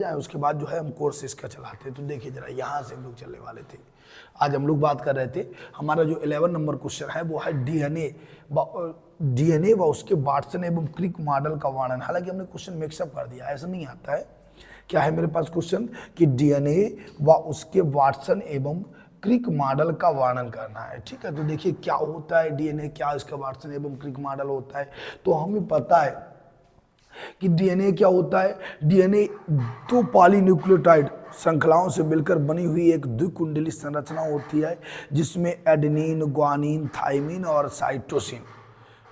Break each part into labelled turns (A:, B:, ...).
A: जाए उसके बाद जो है हम कोर्स इसका चलाते हैं। तो देखिए जरा, यहाँ से हम लोग चलने वाले थे। आज हम लोग बात कर रहे थे, हमारा जो 11 नंबर क्वेश्चन है वो है डीएनए व उसके वाटसन एवं क्रिक मॉडल का वर्णन। हालांकि हमने क्वेश्चन मिक्सअप कर दिया, ऐसा नहीं आता है। क्या है मेरे पास क्वेश्चन कि डीएनए व उसके वाटसन एवं क्रिक मॉडल का वर्णन करना है। ठीक है, तो देखिए क्या होता है डीएनए, क्या इसका वाटसन एवं क्रिक मॉडल होता है। तो हमें पता है कि डीएनए क्या होता है। डीएनए दो पॉलीन्यूक्लियोटाइड श्रृंखलाओं से मिलकर बनी हुई एक द्विकुंडली संरचना होती है, जिसमें एडेनिन, ग्वानिन, थाइमिन और साइटोसिन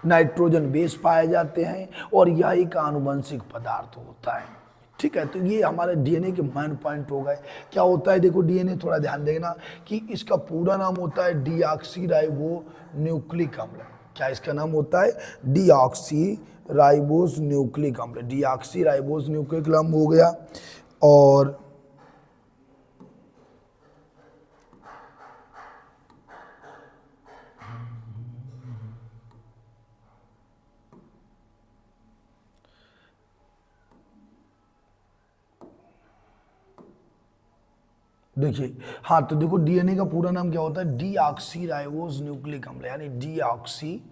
A: नाइट्रोजन बेस पाए जाते हैं और यह एक आनुवंशिक पदार्थ होता है। ठीक है, तो ये हमारे डीएनए के मेन पॉइंट हो गए। क्या होता है, देखो डीएनए थोड़ा ध्यान देना कि इसका पूरा नाम होता है डीऑक्सीराइबो न्यूक्लिक अम्ल। क्या इसका नाम होता है? डीऑक्सीराइबोस न्यूक्लिक अम्ल। डीऑक्सीराइबोस न्यूक्लिक अम्ल हो गया। और देखिए, हाँ तो देखो डीएनए का पूरा नाम क्या होता है? डीऑक्सीराइबोस न्यूक्लिक अम्ल, यानी डीऑक्सीराइबोस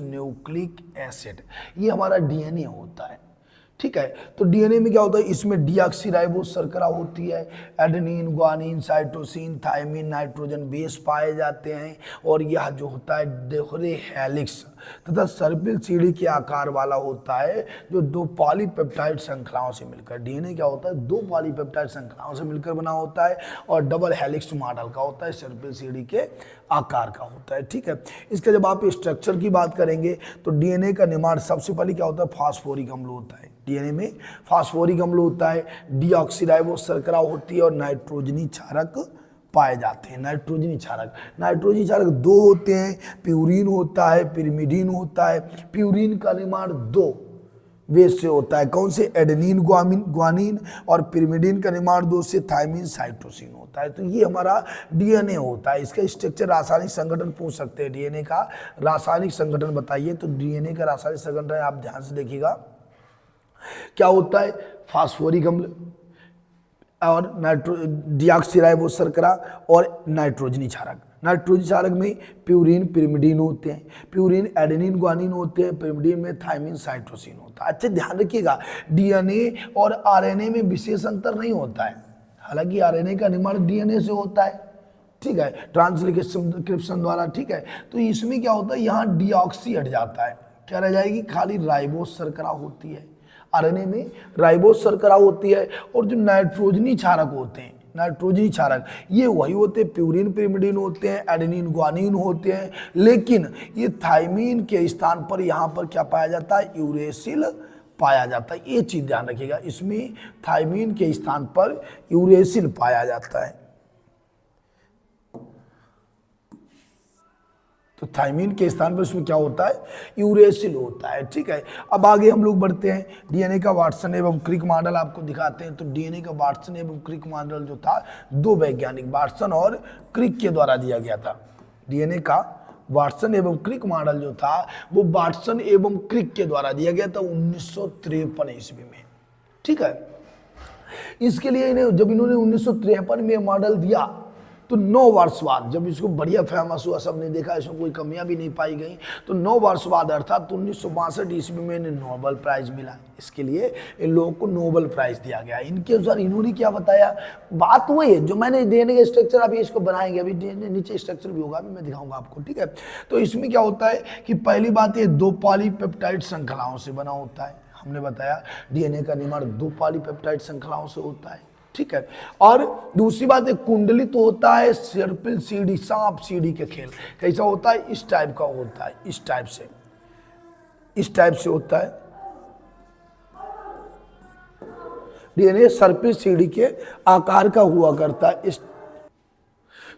A: न्यूक्लिक एसिड, ये हमारा डीएनए होता है। ठीक है, तो डीएनए में क्या होता है? इसमें डीऑक्सीराइबोस शर्करा होती है, adenine, guanine, cytosine, thymine, nitrogen base पाए जाते हैं और यह जो होता है दोहरे हेलिक्स तथा सर्पिल सीढ़ी के आकार वाला होता है, जो दो पॉलीपेप्टाइड श्रृंखलाओं से मिलकर। डीएनए क्या होता है? दो पॉलीपेप्टाइड श्रृंखलाओं से मिलकर बना होता है और डबल हेलिक्स मॉडल का होता है, सर्पिल सीढ़ी के आकार का होता है। ठीक है, इसका जब आप स्ट्रक्चर की बात करेंगे तो डीएनए का निर्माण सबसे पहले क्या होता है? फास्फोरिक अम्ल होता है। डीएनए में फास्फोरिक अम्ल होता है, डीऑक्सीराइबोस शर्करा होती है और नाइट्रोजनी क्षारक पाए जाते हैं। नाइट्रोजनी क्षारक दो होते हैं, प्यूरिन होता है, पिरिमिडीन होता है। प्यूरिन का निर्माण दो बेस से होता है, कौन से? एडेनिन, ग्वानिन, और पिरिमिडीन का निर्माण दो से थाइमिन, साइटोसिन होता है। तो ये हमारा डीएनए होता है। इसका स्ट्रक्चर, रासायनिक संगठन पूछ सकते हैं, डीएनए का रासायनिक संगठन बताइए। तो डीएनए का रासायनिक संगठन आप ध्यान से देखिएगा, क्या होता है? फास्फोरिक अम्ल और डीऑक्सीराइबोस शर्करा और नाइट्रोजनी क्षारक। नाइट्रोजनी क्षारक में प्यूरिन, पिरिमिडीन होते हैं। प्यूरिन, एडेनिन, ग्वानिन होते हैं। पिरिमिडीन में थाइमिन, साइटोसिन होता है। अच्छा ध्यान रखिएगा, डीएनए और आरएनए में विशेष अंतर नहीं होता है। हालांकि आरएनए का निर्माण डीएनए से होता है, ठीक है, ट्रांसक्रिप्शन द्वारा। ठीक है, तो इसमें क्या होता है? यहाँ डीऑक्सी हट जाता है, क्या रह जाएगी? खाली राइबोस शर्करा होती है। आरएनए में राइबोस शर्करा होती है और जो नाइट्रोजनी क्षारक होते हैं, नाइट्रोजनी क्षारक ये वही होते हैं, प्यूरिन, पिरिमिडीन होते हैं, एडेनिन, ग्वानिन होते हैं। लेकिन ये थाइमिन के स्थान पर यहाँ पर क्या पाया जाता है? यूरेसिल पाया जाता है। ये चीज ध्यान रखिएगा, इसमें थाइमिन के स्थान पर यूरेसिल पाया जाता है। तो थाइमिन के स्थान पर इसमें क्या होता है? यूरेसिल होता है। ठीक है, अब आगे हम लोग बढ़ते हैं। डीएनए का वाटसन एवं क्रिक मॉडल आपको दिखाते हैं। तो डीएनए का वाटसन एवं क्रिक मॉडल जो था, दो वैज्ञानिक वाटसन और क्रिक के द्वारा दिया गया था। डीएनए का वाटसन एवं क्रिक मॉडल जो था वो वाटसन एवं क्रिक के द्वारा दिया गया था 1953 ईस्वी में। ठीक है, इसके लिए जब इन्होंने 1953 में मॉडल दिया तो 9 वर्ष बाद जब इसको बढ़िया फेमस हुआ, सबने देखा, इसमें कोई कमियां भी नहीं पाई गई, तो 9 वर्ष बाद अर्थात 1962 ईस्वी में इन्हें नोबेल प्राइज मिला। इसके लिए इन लोगों को नोबेल प्राइज दिया गया। इनके अनुसार इन्होंने क्या बताया? बात वही है जो मैंने डीएनए का स्ट्रक्चर, अभी इसको बनाएंगे, अभी नीचे स्ट्रक्चर भी होगा, अभी मैं दिखाऊंगा आपको। ठीक है, तो इसमें क्या होता है कि पहली बात, ये दो पॉलीपेप्टाइड श्रृंखलाओं से बना होता है। हमने बताया डीएनए का निर्माण दो पॉलीपेप्टाइड श्रृंखलाओं से होता है। ठीक है, और दूसरी बात, एक कुंडली तो होता है सर्पिल सीढ़ी, सांप सीढ़ी के खेल। कैसा होता है? इस टाइप का होता है, इस टाइप से होता है। डीएनए सर्पिल सीढ़ी के आकार का हुआ करता है।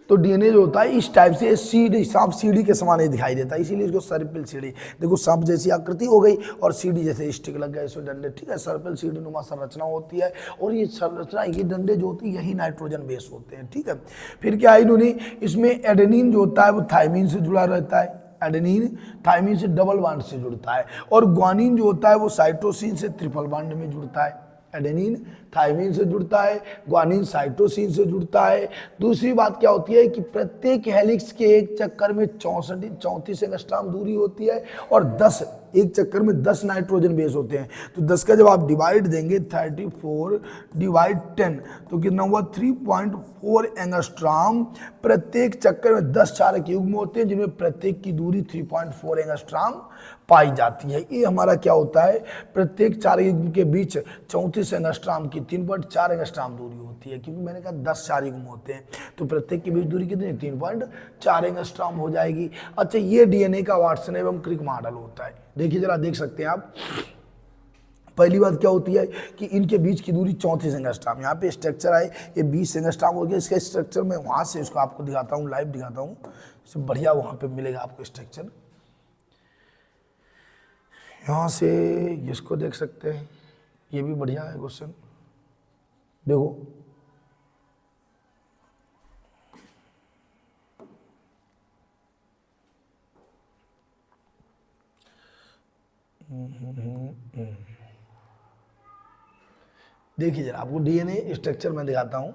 A: तो डीएनए जो होता है इस टाइप से सीढ़ी, सांप सीढ़ी के समान ही दिखाई देता है, इसीलिए इसको सर्पिल सीढ़ी। देखो सांप जैसी आकृति हो गई और सीढ़ी जैसे स्टिक लग गया इसमें डंडे। ठीक है, सर्पिल सीढ़ी नुमा संरचना होती है और ये संरचना, ये डंडे जो होती है यही नाइट्रोजन बेस होते हैं। ठीक है, फिर क्या है, इन्होंने इसमें एडेनिन जो होता है वो थाइमिन से जुड़ा रहता है। एडेनिन थायमिन से डबल बॉन्ड से जुड़ता है, और ग्वानिन जो होता है वो साइटोसिन से ट्रिपल बॉन्ड में जुड़ता है। एडेनिन थायमिन से जुड़ता है, ग्वानिन साइटोसिन से जुड़ता है। दूसरी बात क्या होती है कि प्रत्येक हेलिक्स के एक चक्कर में 34 एंगस्ट्रॉम दूरी होती है, और 10 एक चक्कर में 10 नाइट्रोजन बेस होते हैं। तो 10 का जब आप डिवाइड देंगे 34 डिवाइड 10 तो कितना हुआ 3.4 एंगस्ट्रॉम। प्रत्येक चक्कर में 10 चारक युग्म होते हैं जिनमें प्रत्येक की दूरी 3.4 एंगस्ट्रॉम पाई जाती है। ये हमारा क्या होता है, प्रत्येक चार युग्म के बीच 34 एंगस्ट्रॉम की 3.4 एंगस्ट्रॉम दूरी होती है, क्योंकि मैंने कहा 10 चार युग्म होते हैं तो प्रत्येक के बीच दूरी कितनी 3.4 एंगस्ट्रॉम हो जाएगी। अच्छा, ये डीएनए का वाटसन एवं क्रिक मॉडल होता है। देखिए जरा, देख सकते हैं आप। पहली बात क्या होती है कि इनके बीच की दूरी 34 एंगस्ट्रॉम, यहाँ पे स्ट्रक्चर आए ये 20 एंगस्ट्रॉम हो गया। इसका स्ट्रक्चर मैं वहाँ से इसको आपको दिखाता हूँ, लाइव दिखाता हूँ, इससे बढ़िया वहाँ पे मिलेगा आपको स्ट्रक्चर। यहाँ से इसको देख सकते हैं, ये भी बढ़िया है क्वेश्चन। देखो देखिए जरा, आपको डीएनए स्ट्रक्चर मैं दिखाता हूं।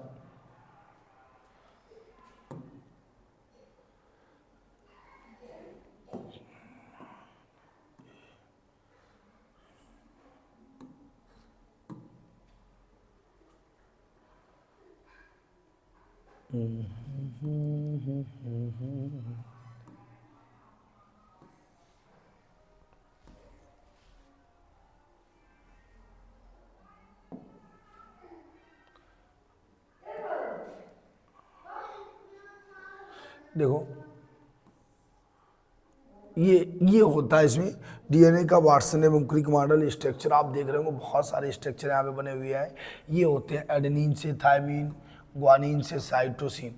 A: देखो ये होता है इसमें डीएनए का वाटसन एवं क्रिक मॉडल स्ट्रक्चर। आप देख रहे हो बहुत सारे स्ट्रक्चर यहाँ पे बने हुए हैं। ये होते हैं एडेनिन से थायमिन, ग्वानिन से साइटोसिन,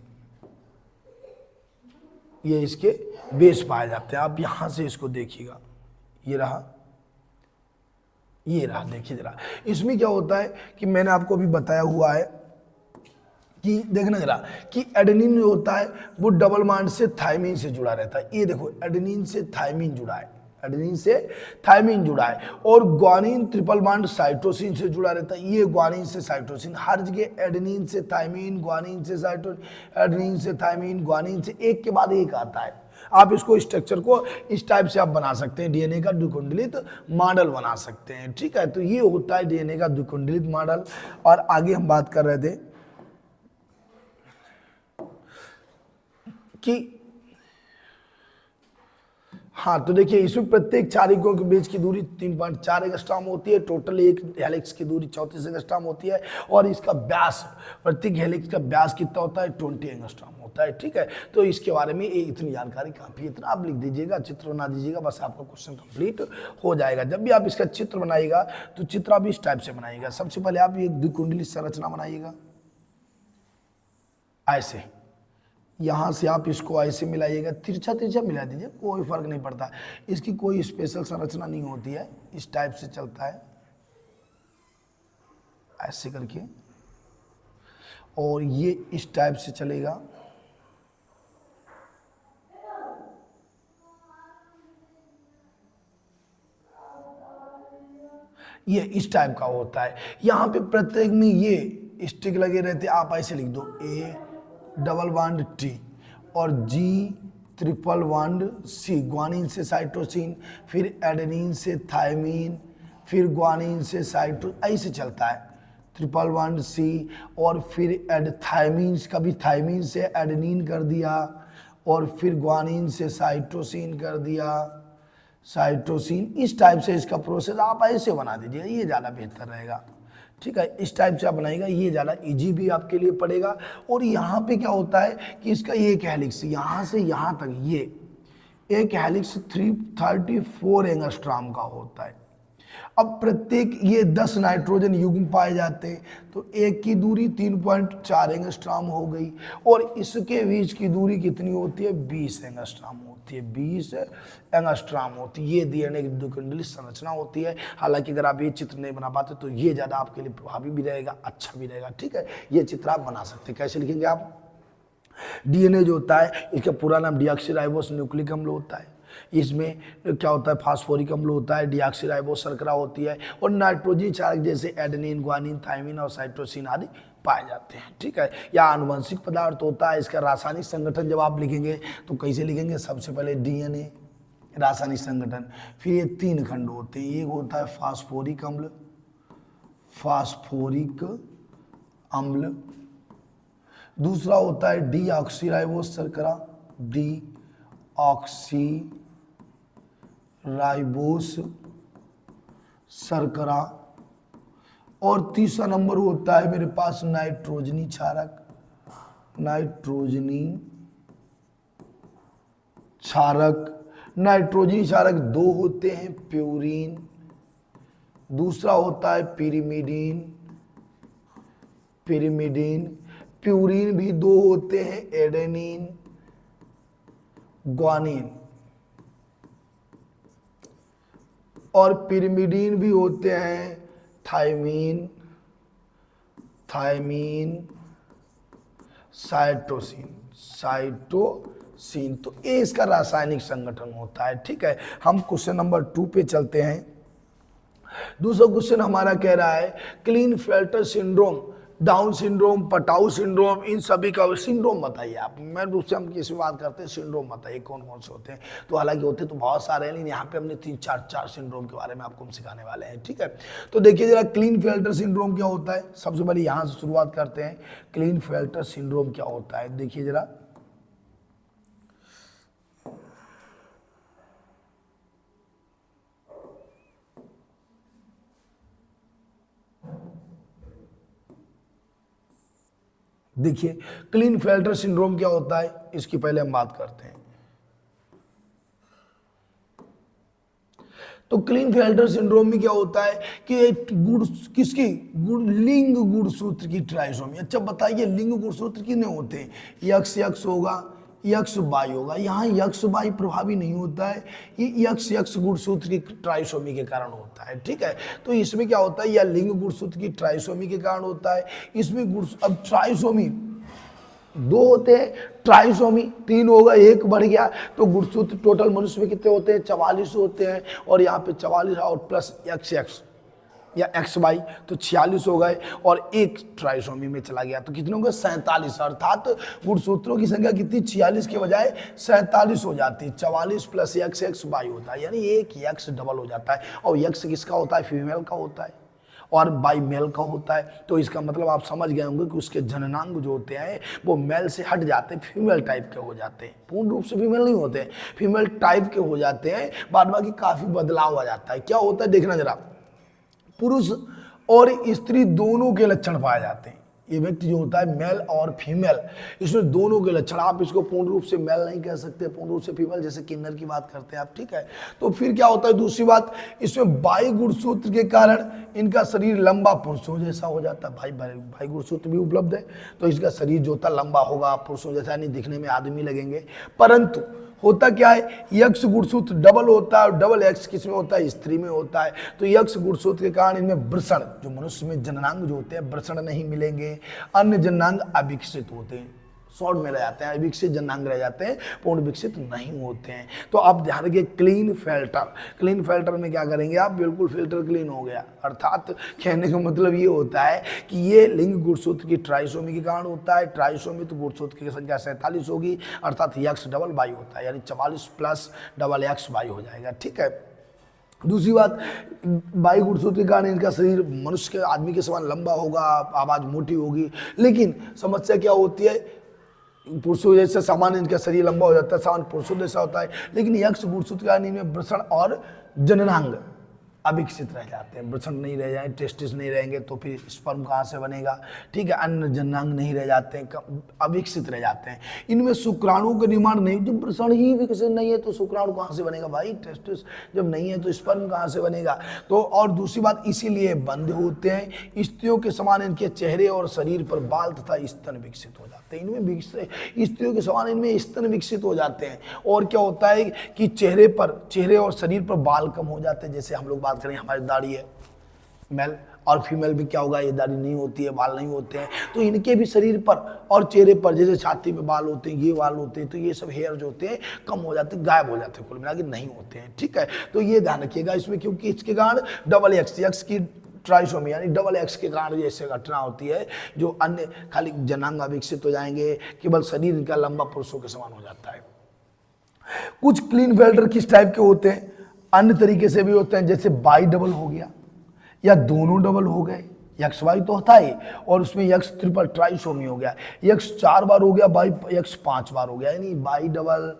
A: ये इसके बेस पाए जाते हैं। आप यहाँ से इसको देखिएगा, ये रहा, ये रहा। देखिए जरा, इसमें क्या होता है कि मैंने आपको अभी बताया हुआ है कि देखना जरा कि एडेनिन जो होता है वो डबल बॉन्ड से थायमिन से जुड़ा रहता है। ये देखो, एडेनिन से थायमिन जुड़ा है, एडेनिन से थायमिन जुड़ा है, और ग्वानिन ट्रिपल बॉन्ड साइटोसिन से जुड़ा रहता है। ये ग्वानिन से साइटोसिन, हर जगह एडेनिन से थायमिन, ग्वानिन से साइटोसिन, एडेनिन से थायमिन, ग्वानिन से, एक के बाद एक आता है। आप इसको स्ट्रक्चर को इस टाइप से आप बना सकते हैं, डीएनए का द्विकुंडलित मॉडल बना सकते हैं। ठीक है, तो ये होता है डीएनए का द्विकुंडलित मॉडल। और आगे हम बात कर रहे थे कि हाँ, तो देखिए इसमें प्रत्येक चारिकों के बीच की दूरी 3.4 एंगस्ट्रॉम होती है। टोटल एक हेलिक्स की दूरी 34 एंगस्ट्रॉम होती है, और इसका व्यास, प्रत्येक हेलिक्स का व्यास कितना होता है 20 एंगस्ट्रॉम होता है। ठीक है, तो इसके बारे में इतनी जानकारी काफी है। इतना आप लिख दीजिएगा, चित्र बना दीजिएगा, बस आपका क्वेश्चन कंप्लीट हो जाएगा। जब भी आप इसका चित्र बनाइएगा तो चित्र आप इस टाइप से बनाइएगा। सबसे पहले आप एक द्विकुंडलित संरचना बनाइएगा, ऐसे यहाँ से आप इसको ऐसे मिलाइएगा, तिरछा तिरछा मिला दीजिए, कोई फर्क नहीं पड़ता। इसकी कोई स्पेशल संरचना नहीं होती है, इस टाइप से चलता है ऐसे करके, और ये इस टाइप से चलेगा। ये इस टाइप का होता है। यहाँ पे प्रत्येक में ये स्टिक लगे रहते, आप ऐसे लिख दो, ए डबल बॉन्ड टी और जी ट्रिपल बॉन्ड सी, ग्वानिन से साइटोसिन, फिर एडेनिन से थायमिन, फिर ग्वानिन से साइटो, ऐसे चलता है, ट्रिपल बॉन्ड सी, और फिर थायमिन, कभी थायमिन से एडेनिन कर दिया, और फिर ग्वानिन से साइटोसिन कर दिया, साइटोसिन। इस टाइप से इसका प्रोसेस आप ऐसे बना दीजिए, ये ज़्यादा बेहतर रहेगा। ठीक है, इस टाइप से आप बनाइएगा, ये ज़्यादा इजी भी आपके लिए पड़ेगा। और यहाँ पे क्या होता है कि इसका एक हेलिक्स यहाँ से यहाँ तक, ये एक हेलिक्स 334 एंगस्ट्रॉम का होता है। अब प्रत्येक ये 10 नाइट्रोजन युग्म पाए जाते हैं, तो एक की दूरी 3.4 एंगस्ट्रॉम हो गई, और इसके बीच की दूरी कितनी होती है 20 एंगस्ट्रॉम होती है, 20 एंगस्ट्रॉम होती है। ये डीएनए की द्विकुंडलित संरचना होती है। हालांकि अगर आप ये चित्र नहीं बना पाते तो ये ज़्यादा आपके लिए प्रभावी भी रहेगा, अच्छा भी रहेगा। ठीक है, ये चित्र आप बना सकते हैं। कैसे लिखेंगे आप, डीएनए जो होता है इसका पूरा नाम डीऑक्सीराइबोस न्यूक्लिक अम्ल होता है। इसमें क्या होता है, फास्फोरिक अम्ल होता है, डीऑक्सीराइबोस शर्करा होती है, और नाइट्रोजन क्षारक जैसे एडेनिन, ग्वानिन, थायमिन और साइटोसिन आदि पाए जाते हैं। ठीक है, या आनुवंशिक पदार्थ होता है। इसका रासायनिक संगठन जब आप लिखेंगे तो कैसे लिखेंगे, सबसे पहले डीएनए रासायनिक संगठन, फिर ये 3 खंड होते हैं। एक होता है फास्फोरिक अम्ल, फास्फोरिक अम्ल, दूसरा होता है डीऑक्सीराइबोस शर्करा, डीऑक्सीराइबोस शर्करा, और तीसरा नंबर होता है मेरे पास नाइट्रोजनी क्षारक, नाइट्रोजनी क्षारक। नाइट्रोजनी क्षारक 2 होते हैं, प्यूरीन, दूसरा होता है पिरिमिडीन, पिरिमिडीन। प्यूरीन भी 2 होते हैं, एडेनिन, ग्वानिन, और पिरिमिडीन भी होते हैं थायमीन, थायमीन, साइटोसिन, साइटोसिन। तो ये इसका रासायनिक संगठन होता है। ठीक है, हम क्वेश्चन नंबर 2 पे चलते हैं। दूसरा क्वेश्चन हमारा कह रहा है Klinefelter syndrome, Down syndrome, Patau syndrome, इन सभी का सिंड्रोम बताइए आप। मैं रूप से हम किसी बात करते हैं, सिंड्रोम बताइए कौन कौन से होते हैं। तो हालांकि होते तो बहुत सारे हैं, लेकिन यहाँ पे हमने 3-4 सिंड्रोम के बारे में आपको हम सिखाने वाले हैं। ठीक है, तो देखिए जरा क्लीनफेल्टर सिंड्रोम क्या होता है। सबसे पहले यहाँ से शुरुआत करते हैं, क्लीनफेल्टर सिंड्रोम क्या होता है। देखिए जरा, देखिए क्लीनफेल्टर सिंड्रोम क्या होता है, इसकी पहले हम बात करते हैं। तो क्लीनफेल्टर सिंड्रोम में क्या होता है कि गुड़ किसकी लिंग गुणसूत्र की ट्राइसोमी। अच्छा बताइए, लिंग गुणसूत्र कितने होते हैं, यक्स यक्स होगा, यक्स बाई होगा। यहाँ यक्स बाई प्रभावी नहीं होता है, ये यक्स यक्स गुणसूत्र की ट्राइसोमी के कारण होता है। ठीक है, तो इसमें क्या होता है, यह लिंग गुणसूत्र की ट्राइसोमी के कारण होता है। इसमें अब ट्राइसोमी 2 होते हैं, ट्राइसोमी 3 होगा, 1 बढ़ गया, तो गुणसूत्र टोटल मनुष्य में कितने होते हैं, 44 होते हैं। और यहाँ पे 44 और प्लस एक्स एक्स या एक्स वाई, तो 46 हो गए, और 1 ट्राइसोमी में चला गया, तो कितने होंगे, 47। अर्थात गुणसूत्रों की संख्या कितनी, 46 के बजाय 47 हो जाती है। 44 प्लस एक्स एक्स वाई होता है, यानी 1 एक्स डबल हो जाता है। और एक्स किसका होता है, फीमेल का होता है, और बाई मेल का होता है। तो इसका मतलब आप समझ गए होंगे कि उसके जननांग जो होते हैं वो मेल से हट जाते हैं, फीमेल टाइप के हो जाते हैं। पूर्ण रूप से फीमेल नहीं होते हैं, फीमेल टाइप के हो जाते हैं। बाद बाकी काफ़ी बदलाव आ जाता है। क्या होता है देखना जरा, पुरुष और स्त्री दोनों के लक्षण पाए जाते हैं। ये व्यक्ति जो होता है मेल और फीमेल, इसमें दोनों के लक्षण, आप इसको पूर्ण रूप से मेल नहीं कह सकते, पूर्ण रूप से फीमेल, जैसे किन्नर की बात करते हैं आप। ठीक है, तो फिर क्या होता है, दूसरी बात, इसमें बाई गुणसूत्र के कारण इनका शरीर लंबा पुरुषों जैसा हो जाता है। भाई गुणसूत्र भी उपलब्ध है, तो इसका शरीर जो होता है लंबा होगा, पुरुषों जैसा, नहीं दिखने में आदमी लगेंगे। परंतु होता क्या है, यक्स गुणसूत्र डबल होता है, और डबल एक्स किस में होता है, स्त्री में होता है। तो यक्स गुणसूत्र के कारण इनमें वृषण, जो मनुष्य में जननांग जो होते हैं वृषण नहीं मिलेंगे, अन्य जननांग अविकसित होते हैं, शॉर्ट में रह जाते हैं, अविकसित जननांग रह जाते हैं, पूर्ण विकसित नहीं होते हैं। तो आप ध्यान रखिए, क्लीन फिल्टर में क्या करेंगे आप, बिल्कुल फिल्टर क्लीन हो गया। अर्थात कहने का मतलब ये होता है कि ये लिंग गुणसूत्र की ट्राइसोमी के कारण होता है। ट्राइसोमी तो गुणसूत्र की संख्या 47 होगी, अर्थात यक्स डबल बाई होता है, यानी 44 प्लस डबल एक्स बाई हो जाएगा। ठीक है, दूसरी बात, बाई गुणसूत्र के कारण इनका शरीर मनुष्य के, आदमी के समान लंबा होगा, आवाज़ मोटी होगी। लेकिन समस्या क्या होती है, पुरुषों जैसे सामान्य इनका शरीर लंबा हो जाता है, सामान्य पुरुषों जैसा होता है, लेकिन यक्स गुणसूत्र के कारण इनमें वृषण और जननांग अविकसित रह जाते हैं। वृषण नहीं रह जाए, टेस्टिस नहीं रहेंगे, तो फिर स्पर्म कहाँ से बनेगा। ठीक है, अन्य जननांग नहीं रह जाते हैं, अविकसित रह जाते हैं। इनमें शुक्राणु का निर्माण नहीं, जब वृषण ही विकसित नहीं है तो शुक्राणु कहाँ से बनेगा भाई, टेस्टिस जब नहीं है तो स्पर्म कहाँ से बनेगा। तो और दूसरी बात, इसीलिए बंद होते हैं। स्त्रियों के समान इनके चेहरे और शरीर पर बाल तथा स्तन विकसित हो जाते हैं। इनमें स्त्रियों के समान इनमें स्तन विकसित हो जाते हैं। और क्या होता है कि चेहरे और शरीर पर बाल कम हो जाते हैं। जैसे हम लोग बात करें, हमारी दाढ़ी है मेल और फीमेल में क्या होगा, ये दाढ़ी नहीं होती है, बाल नहीं होते हैं। तो इनके भी शरीर पर और चेहरे पर जैसे छाती में बाल होते हैं, ये बाल होते हैं, तो ये सब हेयर जो होते हैं कम हो जाते हैं, गायब हो जाते हैं, कुल मिला के नहीं होते हैं। ठीक है, तो ये ध्यान रखिएगा इसमें, क्योंकि इसके कारण डबल एक्स की ट्राइसोमी यानी डबल एक्स के कारण जैसे घटना होती है, जो अन्य खाली जनांग विकसित हो जाएंगे, केवल शरीर इनका लंबा पुरुषों के समान हो जाता है। कुछ क्लीनफेल्टर किस टाइप के होते हैं, अन्य तरीके से भी होते हैं, जैसे बाई डबल हो गया या दोनों डबल हो गए, यक्स वाई तो होता ही, और उसमें यक्स ट्रिपल ट्राइसोमी हो गया, यक्स 4 बार हो गया, बाई यक्स 5 बार हो गया, यानी बाई डबल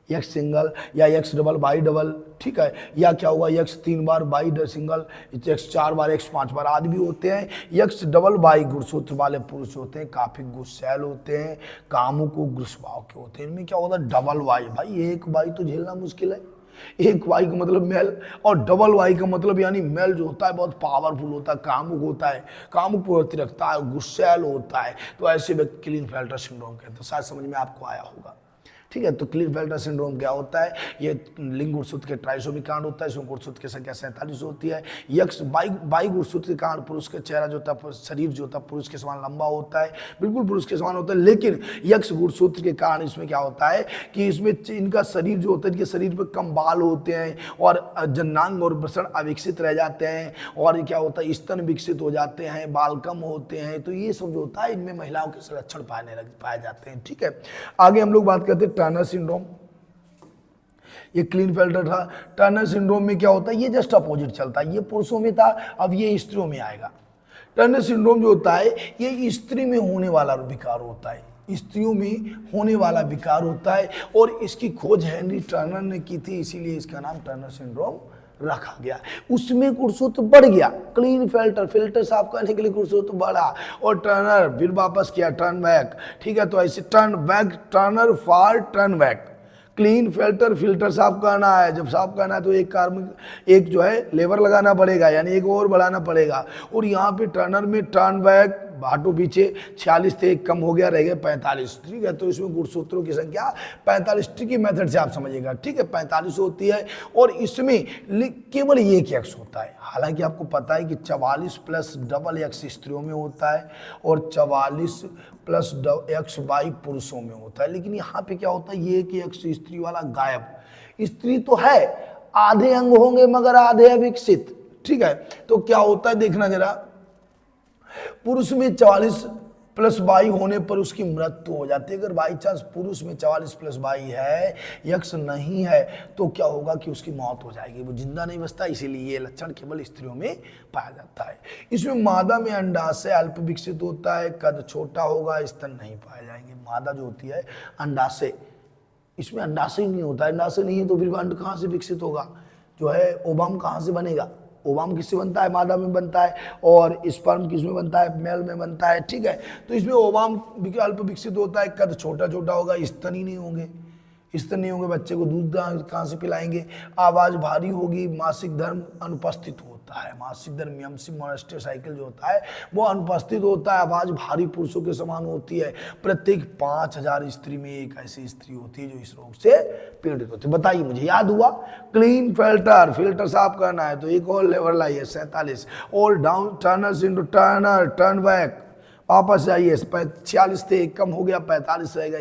A: यक्स सिंगल या यक्स डबल बाई डबल। ठीक है, या क्या हुआ, x 3 bar by single, x 4 bar x 5 बार आदि भी होते हैं। यक्स डबल बाई गुणसूत्र वाले पुरुष होते हैं, काफी गुस्सैल होते हैं, कामुक गुस्सभाव के होते हैं। इनमें क्या होता है, डबल वाई, भाई एक वाई तो झेलना मुश्किल है, एक वाई का मतलब मेल, और डबल वाई का मतलब यानी मेल जो होता है बहुत पावरफुल होता है, कामुक होता है, कामुक प्रवृत्ति रखता है, गुस्सैल होता है। तो ऐसे व्यक्ति क्लीनफेल्टर सिंड्रोम कहते हैं। शायद समझ में आपको आया होगा। ठीक है, तो क्लीनफेल्टर सिंड्रोम क्या होता है, ये लिंग गुणसूत्र के ट्राइसोमी कांड होता है, इसमें गुणसूत्र की संख्या 47 होती है। यक्स बाई गुणसूत्र के कारण पुरुष का चेहरा जो होता है, शरीर जो होता है पुरुष के समान लंबा होता है, बिल्कुल पुरुष के समान होता है, लेकिन यक्स गुणसूत्र के कारण इसमें क्या होता है कि इसमें इनका शरीर जो होता है, इनके शरीर पर कम बाल होते हैं, और जनांग और वृषण अविकसित रह जाते हैं, और क्या होता है स्तन विकसित हो जाते हैं, बाल कम होते हैं। तो ये सब जो होता है इनमें महिलाओं के लक्षण पाए जाते हैं। ठीक है, आगे हम लोग बात करते हैं टर्नर सिंड्रोम। ये क्लीनफेल्टर था। टर्नर सिंड्रोम में क्या होता है, ये जस्ट अपोजिट चलता है, ये पुरुषों में था, अब ये स्त्रियों में आएगा। टर्नर सिंड्रोम जो होता है ये स्त्री में होने वाला विकार होता है, स्त्रियों में होने वाला विकार होता है, और इसकी खोज हेनरी टर्नर ने की थी, इसीलिए इसका नाम टर्नर सिंड्रोम रखा गया। उसमें गुणसूत्र बढ़ गया, फिल्टर साफ करने के लिए गुणसूत्र बढ़ा, और टर्नर फिर वापस किया टर्न बैक। ठीक है, तो ऐसे turn back, Turner for turn back. Filter साफ करना है, जब साफ करना है तो एक जो है लेवर लगाना पड़ेगा, यानी एक और बढ़ाना पड़ेगा, और यहाँ पे टर्नर में टर्न बैक बाटो पीछे 46 थे, कम हो गया, रह गए 45। ठीक है, तो इसमें गुणसूत्रों की संख्या 45 की मेथड से आप समझिएगा। ठीक है, 45 होती है, और इसमें केवल एक एक्स होता है। हालांकि आपको पता है कि 44 प्लस डबल एक्स स्त्रियों में होता है, और 44 प्लस एक्स वाई पुरुषों में होता है, लेकिन यहाँ पे क्या होता है, ये एक एक्स स्त्री वाला गायब। स्त्री तो है, आधे अंग होंगे मगर आधे अविकसित। ठीक है, तो क्या होता है देखना जरा, पुरुष में 44 प्लस बाई होने पर उसकी मृत्यु हो जाती है। अगर बाई चांस पुरुष में 44 प्लस बाई है, यक्स नहीं है, तो क्या होगा कि उसकी मौत हो जाएगी, वो जिंदा नहीं बचता। इसीलिए ये लक्षण केवल स्त्रियों में पाया जाता है। इसमें मादा में अंडाशय अल्प विकसित होता है, कद छोटा होगा, स्तन नहीं पाए जाएंगे। मादा जो होती है अंडाशय, इसमें अंडाशय नहीं होता है, अंडाशय नहीं है तो फिर अंड कहाँ से विकसित होगा, जो है ओवम कहाँ से बनेगा, ओवम किससे बनता है, मादा में बनता है, और स्पर्म किसमें बनता है, मेल में बनता है। ठीक है, तो इसमें ओवम अल्प विकसित होता है, कद छोटा छोटा होगा, स्तन ही नहीं होंगे, स्तन नहीं होंगे, बच्चे को दूध कहाँ से पिलाएंगे, आवाज भारी होगी, मासिक धर्म अनुपस्थित होता है, मासिक धर्म मोनेस्टर साइकिल जो होता है वो अनुपस्थित होता है, आवाज भारी पुरुषों के समान होती है। प्रत्येक 5000 स्त्री में एक ऐसी स्त्री होती है जो इस रोग से पीड़ित होती है। बताइए, मुझे याद हुआ, क्लीन फिल्टर साफ करना है तो एक और लेवल लाइए 47, और down Turner syndrome, turn back, वापस जाइए, 46 थे, कम हो गया 45 रहेगा,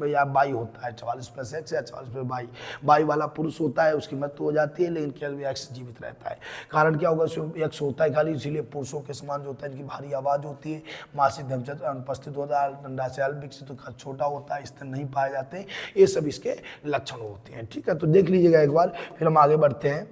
A: या बाई होता है, 44 प्लस एक्स या 44 प्लस बाई, बाई वाला पुरुष होता है, उसकी मृत्यु हो जाती है, लेकिन केवल एक्स जीवित रहता है। कारण क्या होगा, उसमें एक्स होता है खाली, इसीलिए पुरुषों के समान जो होता है, इनकी भारी आवाज होती है, मासिक धर्म अनुपस्थित होता है, अंडाशय अल्प विकसित तो छोटा होता है, स्तन नहीं पाए जाते हैं, ये सब इसके लक्षण होते हैं। ठीक है, तो देख लीजिएगा एक बार, फिर हम आगे बढ़ते हैं।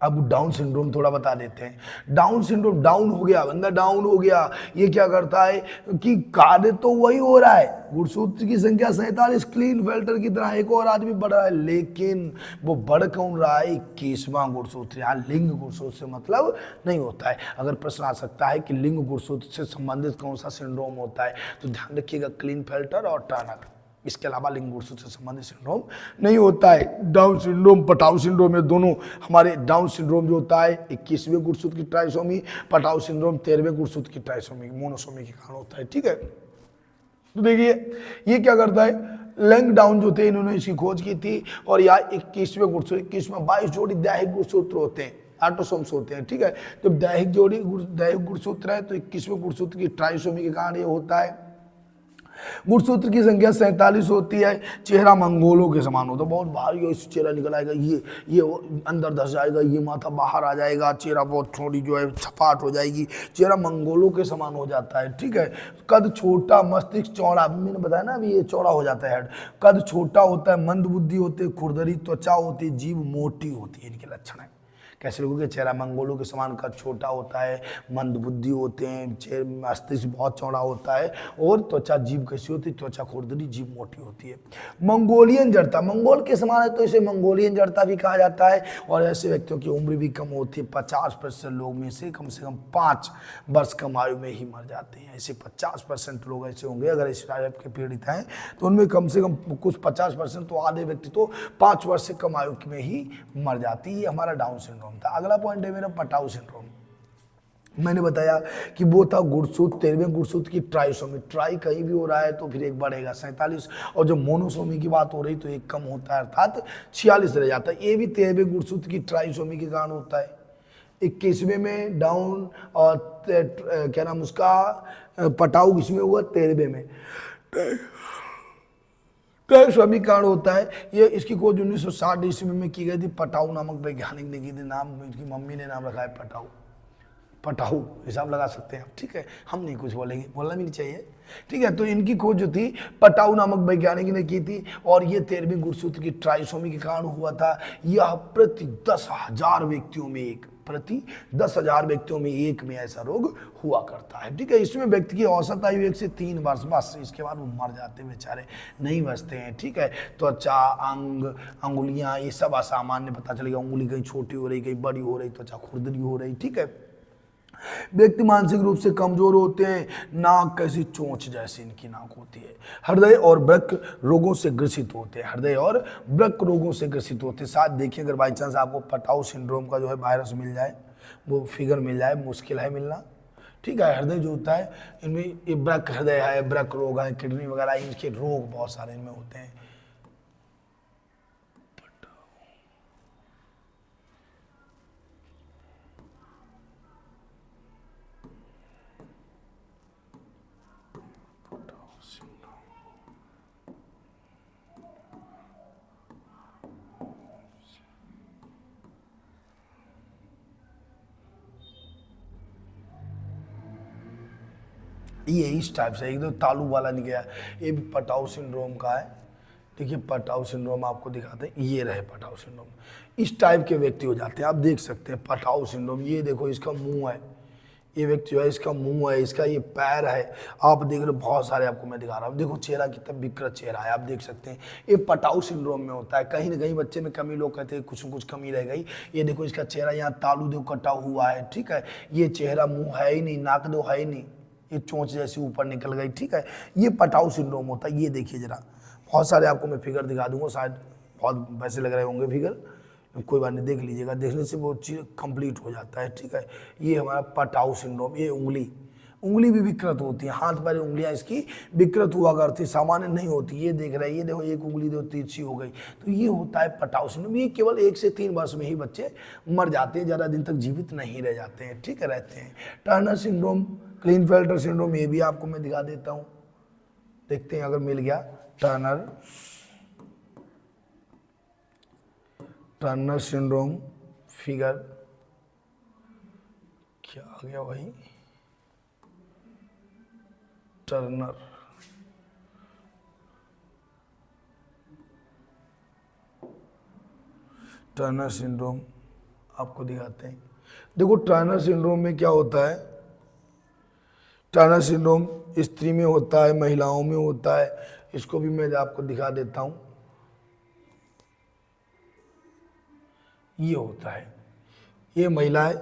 A: अब डाउन सिंड्रोम थोड़ा बता देते हैं। डाउन सिंड्रोम, डाउन हो गया, बंदा डाउन हो गया, ये क्या करता है कि कार्य तो वही हो रहा है, गुणसूत्र की संख्या 47 क्लीनफेल्टर की तरह एक और आदमी बढ़ रहा है, लेकिन वो बढ़ कौन रहा है, 21वां गुणसूत्र। यहाँ लिंग गुणसूत्र से मतलब नहीं होता है। अगर प्रश्न आ सकता है कि लिंग गुणसूत्र से संबंधित कौन सा सिंड्रोम होता है, तो ध्यान रखिएगा क्लीनफेल्टर और टर्नर, इसके अलावा लिंग गुणसूत्र से संबंधित सिंड्रोम नहीं होता है। डाउन सिंड्रोम, पटाउ सिंड्रोम, ये दोनों हमारे, डाउन सिंड्रोम जो होता है 21वें गुणसूत्र की ट्राइसोमी, पटाउ सिंड्रोम 13वें गुणसूत्र की ट्राइसोमी, मोनोसोमी के कारण होता है। ठीक है, तो देखिए ये क्या करता है, लैंग डाउन जो थे इन्होंने इसकी खोज की थी, और यहाँ 21वें गुणसूत्र, 21 में 22 जोड़ी दैहिक गुणसूत्र होते हैं। ऑटोसोम्स होते हैं, ठीक है। जब दैहिक जोड़ी दैहिक गुणसूत्र है तो 21वें गुणसूत्र की ट्राइसोमी के कारण ये होता है। गुणसूत्र की संख्या 47 होती है। चेहरा मंगोलों के समान होता है, बहुत भारी चेहरा निकल आएगा, ये अंदर धस जाएगा, ये माथा बाहर आ जाएगा, चेहरा बहुत थोड़ी जो है छपाट हो जाएगी, चेहरा मंगोलों के समान हो जाता है, ठीक है। कद छोटा, मस्तिष्क चौड़ा, मैंने बताया ना अभी ये चौड़ा हो जाता है हेड। कद छोटा होता है, मंद बुद्धि होते हैं, खुरदरी त्वचा होती है, जीभ मोटी होती है, इनके लक्षण है। कैसे लोगों के चेहरा मंगोलों के समान का छोटा होता है, मंद बुद्धि होते हैं, मस्तिष्क बहुत चौड़ा होता है, और त्वचा जीभ कैसी होती है, त्वचा खुरदरी, जीभ मोटी होती है। मंगोलियन जड़ता, मंगोल के समान है तो इसे मंगोलियन जड़ता भी कहा जाता है। और ऐसे व्यक्तियों की उम्र भी कम होती है। 50% लोग में से कम 5 वर्ष कम आयु में ही मर जाते हैं। ऐसे 50% लोग ऐसे होंगे अगर इस टाइप के पीड़ित हैं तो उनमें कम से कम कुछ 50% तो आधे व्यक्ति तो 5 वर्ष से कम आयु में ही मर जाती है। ये हमारा डाउन सिंड्रोम था। अगला पॉइंट है मेरा पटाऊ सिंड्रोम। मैंने बताया कि वो था गुणसूत्र 13वें गुणसूत्र की ट्राइसोमी। ट्राई कहीं भी हो रहा है तो फिर एक बढ़ेगा 47, और जब मोनोसोमी की बात हो रही तो एक कम होता है, अर्थात 46 रह जाता है। ये भी 13वें गुणसूत्र की ट्राइसोमी के कारण होता है। 21वें में डाउन और क्या नाम उसका पटाऊ किसमें हुआ, 13वें में ट्राइसोमी कारण होता है। ये इसकी खोज 1960 ईस्वी में की गई थी। पटाऊ नामक वैज्ञानिक ने की थी। नाम इसकी मम्मी ने नाम रखा है पटाऊ। पटाऊ हिसाब लगा सकते हैं आप, ठीक है, हम नहीं कुछ बोलेंगे, बोलना भी नहीं चाहिए, ठीक है। तो इनकी खोज जो थी पटाऊ नामक वैज्ञानिक ने की थी, और ये 13वें गुणसूत्र की ट्राइसोमी के कारण हुआ था। यह प्रति 10,000 व्यक्तियों में एक, प्रति 10,000 व्यक्तियों में एक में ऐसा रोग हुआ करता है, ठीक है। इसमें व्यक्ति की औसत आयु 1 से 3 वर्ष, बस इसके बाद वो मर जाते हैं बेचारे, नहीं बचते हैं, ठीक है। त्वचा, अंग, अंगुलियां, ये सब असामान्य पता चलेगा। उंगली कहीं छोटी हो रही, कहीं बड़ी हो रही, त्वचा खुरदरी हो रही, ठीक है। व्यक्ति मानसिक रूप से कमजोर होते हैं। नाक कैसी चोंच जैसी इनकी नाक होती है। हृदय और वृक्क रोगों से ग्रसित होते हैं। हृदय और वृक्क रोगों से ग्रसित होते हैं। साथ देखिए अगर बाई चांस आपको पटाऊ सिंड्रोम का जो है वायरस मिल जाए, वो फिगर मिल जाए, मुश्किल है मिलना, ठीक है। हृदय जो होता है इनमें ये वृक्क हृदय है, वृक्क रोग है, किडनी वगैरह, इनके रोग बहुत सारे इनमें होते हैं। ये इस टाइप से एकदम तालू वाला नहीं गया, ये भी पटाऊ सिंड्रोम का है। देखिए पटाऊ सिंड्रोम आपको दिखाते हैं, ये रहे पटाऊ सिंड्रोम। इस टाइप के व्यक्ति हो जाते हैं, आप देख सकते हैं पटाऊ सिंड्रोम। ये देखो इसका मुंह है, ये व्यक्ति जो है इसका मुंह है, इसका ये पैर है, आप देख रहे हो बहुत सारे आपको मैं दिखा रहा हूँ। देखो चेहरा कितना विकृत चेहरा है, आप देख सकते हैं। ये पटाऊ सिंड्रोम में होता है। कहीं ना कहीं बच्चे में कमी, लोग कहते हैं कुछ न कुछ कमी रह गई। ये देखो इसका चेहरा यहाँ तालू देखो कटा हुआ है, ठीक है। ये चेहरा मुंह है ही नहीं, नाक दो है ही नहीं, ये चोंच जैसी ऊपर निकल गई, ठीक है। ये पटाऊ सिंड्रोम होता है। ये देखिए जरा, बहुत सारे आपको मैं फिगर दिखा दूंगा, शायद बहुत वैसे लग रहे होंगे फिगर, कोई बात नहीं, देख लीजिएगा, देखने से वो चीज़ कंप्लीट हो जाता है, ठीक है। ये हमारा पटाऊ सिंड्रोम। ये उंगली भी विकृत होती है, हाथ पैर उंगलियां इसकी विकृत हुआ करती, सामान्य नहीं होती। ये देख रहे हैं, ये देखो एक उंगली दो तिरछी हो गई, तो ये होता है पटाऊ सिंड्रोम। ये केवल 1 से 3 वर्ष में ही बच्चे मर जाते हैं, ज़्यादा दिन तक जीवित नहीं रह जाते हैं, ठीक है, रहते हैं। टर्नर सिंड्रोम, क्लीनफेल्टर सिंड्रोम, ये भी आपको मैं दिखा देता हूँ, देखते हैं अगर मिल गया। टर्नर सिंड्रोम फिगर क्या आ गया भाई, टर्नर सिंड्रोम आपको दिखाते हैं। देखो टर्नर सिंड्रोम में क्या होता है, टर्नर सिंड्रोम स्त्री में होता है, महिलाओं में होता है। इसको भी मैं आपको दिखा देता हूं। ये होता है, ये महिलाएं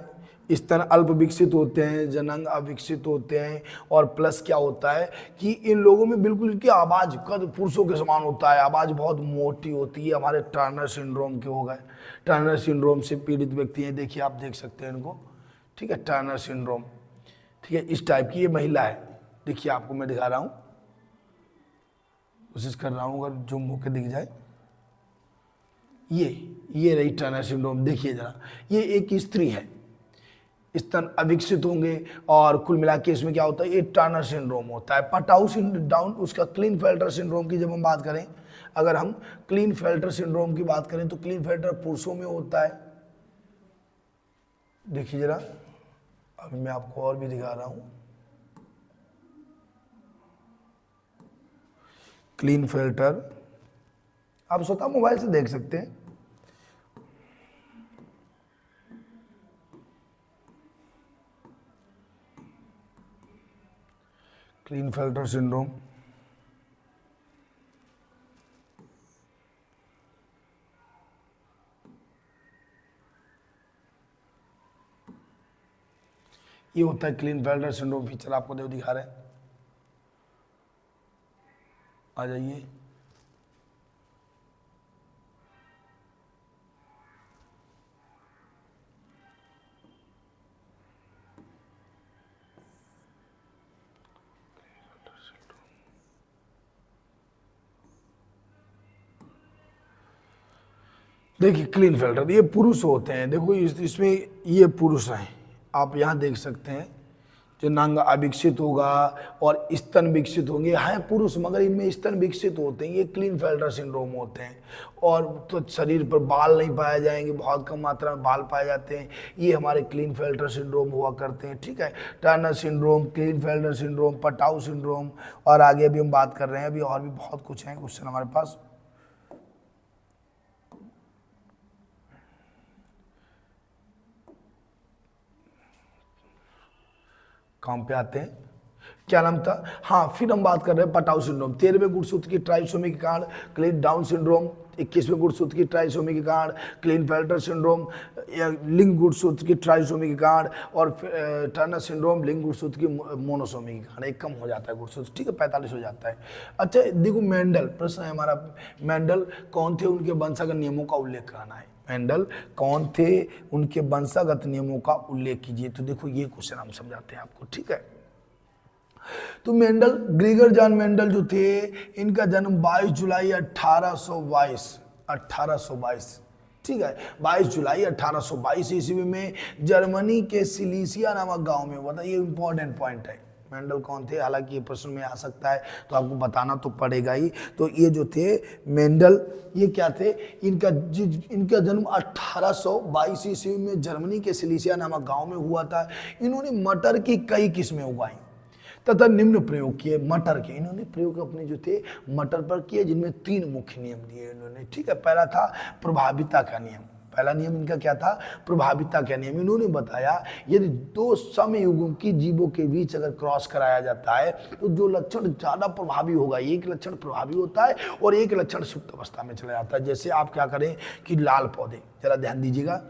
A: स्तन अल्प विकसित होते हैं, जनांग अविकसित होते हैं, और प्लस क्या होता है कि इन लोगों में बिल्कुल इनकी आवाज़ कद पुरुषों के समान होता है, आवाज़ बहुत मोटी होती है। हमारे टर्नर सिंड्रोम के हो गए। टर्नर सिंड्रोम से पीड़ित व्यक्ति हैं, देखिए आप देख सकते हैं इनको, ठीक है, टर्नर सिंड्रोम, ठीक है, इस टाइप की ये महिला है। देखिए आपको मैं दिखा रहा हूँ, कोशिश कर रहा हूँ अगर जूम होकर दिख जाए, ये रही टर्नर सिंड्रोम। देखिए जरा, ये एक स्त्री है, स्तन अविकसित होंगे और कुल मिला के इसमें क्या होता है, ये टर्नर सिंड्रोम होता है। पटाउ डाउन उसका क्लीनफेल्टर सिंड्रोम की जब हम बात करें, अगर हम क्लीनफेल्टर सिंड्रोम की बात करें तो क्लीनफेल्टर पुरुषों में होता है। देखिए जरा, अभी मैं आपको और भी दिखा रहा हूं। क्लीनफेल्टर आप स्वतः मोबाइल से देख सकते हैं। क्लीनफेल्टर सिंड्रोम ये होता है क्लीनफेल्टर सिंड्रोम। फीचर आपको दिखा रहे हैं, आ जाइए। देखिए क्लीनफेल्टर ये पुरुष होते हैं। देखो इसमें ये पुरुष हैं, आप यहाँ देख सकते हैं। जो नांग अविकसित होगा और स्तन विकसित होंगे, हैं पुरुष मगर इनमें स्तन विकसित होते हैं, ये क्लीनफेल्टर सिंड्रोम होते हैं। और तो शरीर पर बाल नहीं पाए जाएंगे, बहुत कम मात्रा में बाल पाए जाते हैं, ये हमारे क्लीनफेल्टर सिंड्रोम हुआ करते हैं। ठीक है, Turner syndrome, Klinefelter syndrome, Patau syndrome, और आगे भी हम बात कर रहे हैं। अभी और भी बहुत कुछ है क्वेश्चन हमारे पास। काम पे आते हैं, क्या नाम था, हाँ फिर हम बात कर रहे हैं पटाउ सिंड्रोम। 13वें गुणसूत्र की ट्राइसोमी के कारण क्लीन डाउन सिंड्रोम, 21वें गुणसूत्र की ट्राइसोमी के कारण क्लीनफेल्टर सिंड्रोम, लिंग गुणसूत्र की ट्राइसोमी के कारण, और टर्नर सिंड्रोम लिंग गुणसूत्र की मोनोसोमी के कारण एक कम हो जाता है गुणसूत्र। ठीक है, 45 हो जाता है। अच्छा देखो मेंडल, प्रश्न है हमारा, मेंडल कौन थे, उनके वंशागत नियमों का उल्लेख कराना है। मेंडल कौन थे, उनके वंशागत नियमों का उल्लेख कीजिए। तो देखो ये क्वेश्चन हम समझाते हैं आपको। ठीक है, तो मेंडल, ग्रीगर जॉन मेंडल जो थे, इनका जन्म 22 जुलाई 1822, ठीक है 22 जुलाई 1822 ईस्वी में जर्मनी के सिलीसिया नामक गांव में हुआ था। ये इंपॉर्टेंट पॉइंट है। मेंडल कौन थे, हालांकि ये प्रश्न में आ सकता है तो आपको बताना तो पड़ेगा ही। तो ये जो थे मेंडल, ये क्या थे, इनका जन्म 1822 ईस्वी में जर्मनी के सिलीसिया नामक गांव में हुआ था। इन्होंने मटर की कई किस्में उगाई तथा निम्न प्रयोग किए मटर के। इन्होंने प्रयोग अपने जो थे मटर पर किए, जिनमें 3 मुख्य नियम दिए इन्होंने। ठीक है, पहला था प्रभाविता का नियम। पहला नियम इनका क्या था, प्रभाविता का नियम। इन्होंने बताया यदि 2 समयुगों की जीवों के बीच अगर क्रॉस कराया जाता है तो जो लक्षण ज्यादा प्रभावी होगा, एक लक्षण प्रभावी होता है और एक लक्षण सुप्त अवस्था में चला जाता है। जैसे आप क्या करें कि लाल पौधे, जरा ध्यान दीजिएगा,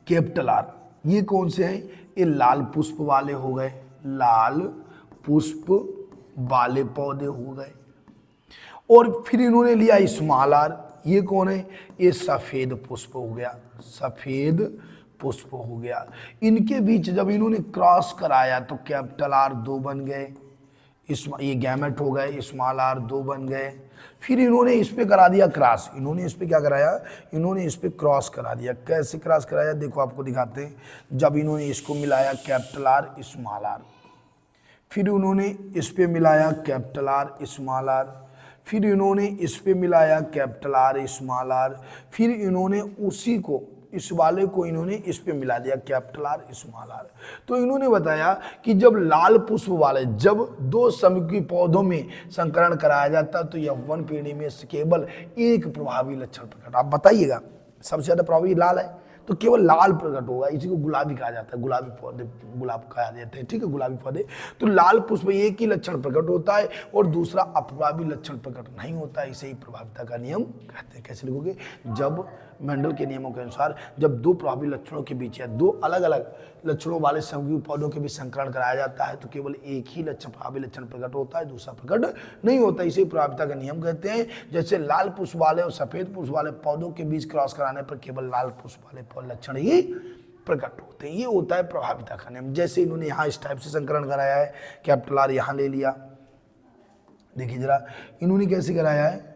A: कैपिटल आर, ये कौन से हैं, ये लाल पुष्प वाले हो गए, लाल पुष्प वाले पौधे हो गए। और फिर इन्होंने लिया स्मॉल आर, ये कौन है, ये सफेद पुष्प हो गया, सफेद पुष्प हो गया। इनके बीच जब इन्होंने क्रॉस कराया तो कैपिटल आर 2 बन गए, ये गैमेट हो गए, स्मॉल आर 2 बन गए। फिर इन्होंने इस पे करा दिया क्रॉस, इन्होंने इस पे क्या कराया, इन्होंने इस पे क्रॉस करा दिया। कैसे क्रॉस कराया, देखो आपको दिखाते हैं। जब इन्होंने इसको मिलाया कैपिटल आर स्मॉल आर, फिर उन्होंने इस पे मिलाया कैपिटल आर स्मॉल आर, फिर इन्होंने इस पे मिलाया कैपिटल आर स्मॉल आर, फिर इन्होंने उसी को, इस वाले को इन्होंने इस पे मिला दिया कैपिटल आर स्मॉल आर। तो इन्होंने बताया कि जब लाल पुष्प वाले, जब 2 समयुगी पौधों में संकरण कराया जाता तो यौवन पीढ़ी में केवल एक प्रभावी लक्षण प्रकट। आप बताइएगा, सबसे ज्यादा प्रभावी लाल है तो केवल लाल प्रकट होगा, इसी को गुलाबी कहा जाता है, गुलाबी पौधे, गुलाब कहा जाता है। ठीक है, गुलाबी पौधे। तो लाल पुष्प एक ही लक्षण प्रकट होता है और दूसरा अप्रभावी लक्षण प्रकट नहीं होता है, इसे ही प्रभाविता का नियम कहते हैं। कैसे लिखोगे, जब मेंडल के नियमों के अनुसार जब 2 प्रभावी लक्षणों के बीच या 2 अलग अलग लक्षणों वाले समयुगी पौधों के बीच संकरण कराया जाता है तो केवल एक ही लक्षण, प्रभावी लक्षण प्रकट होता है, दूसरा प्रकट नहीं होता, इसे प्रभाविता का नियम कहते हैं। जैसे लाल पुष्प वाले और सफेद पुष्प वाले पौधों के बीच क्रॉस कराने पर केवल लाल पुष्प वाले लक्षण ही प्रकट होते हैं, ये होता है प्रभाविता का नियम। जैसे इन्होंने यहाँ इस टाइप से संकरण कराया है, कैपिटल आर यहाँ ले लिया, देखिए जरा इन्होंने कैसे कराया है,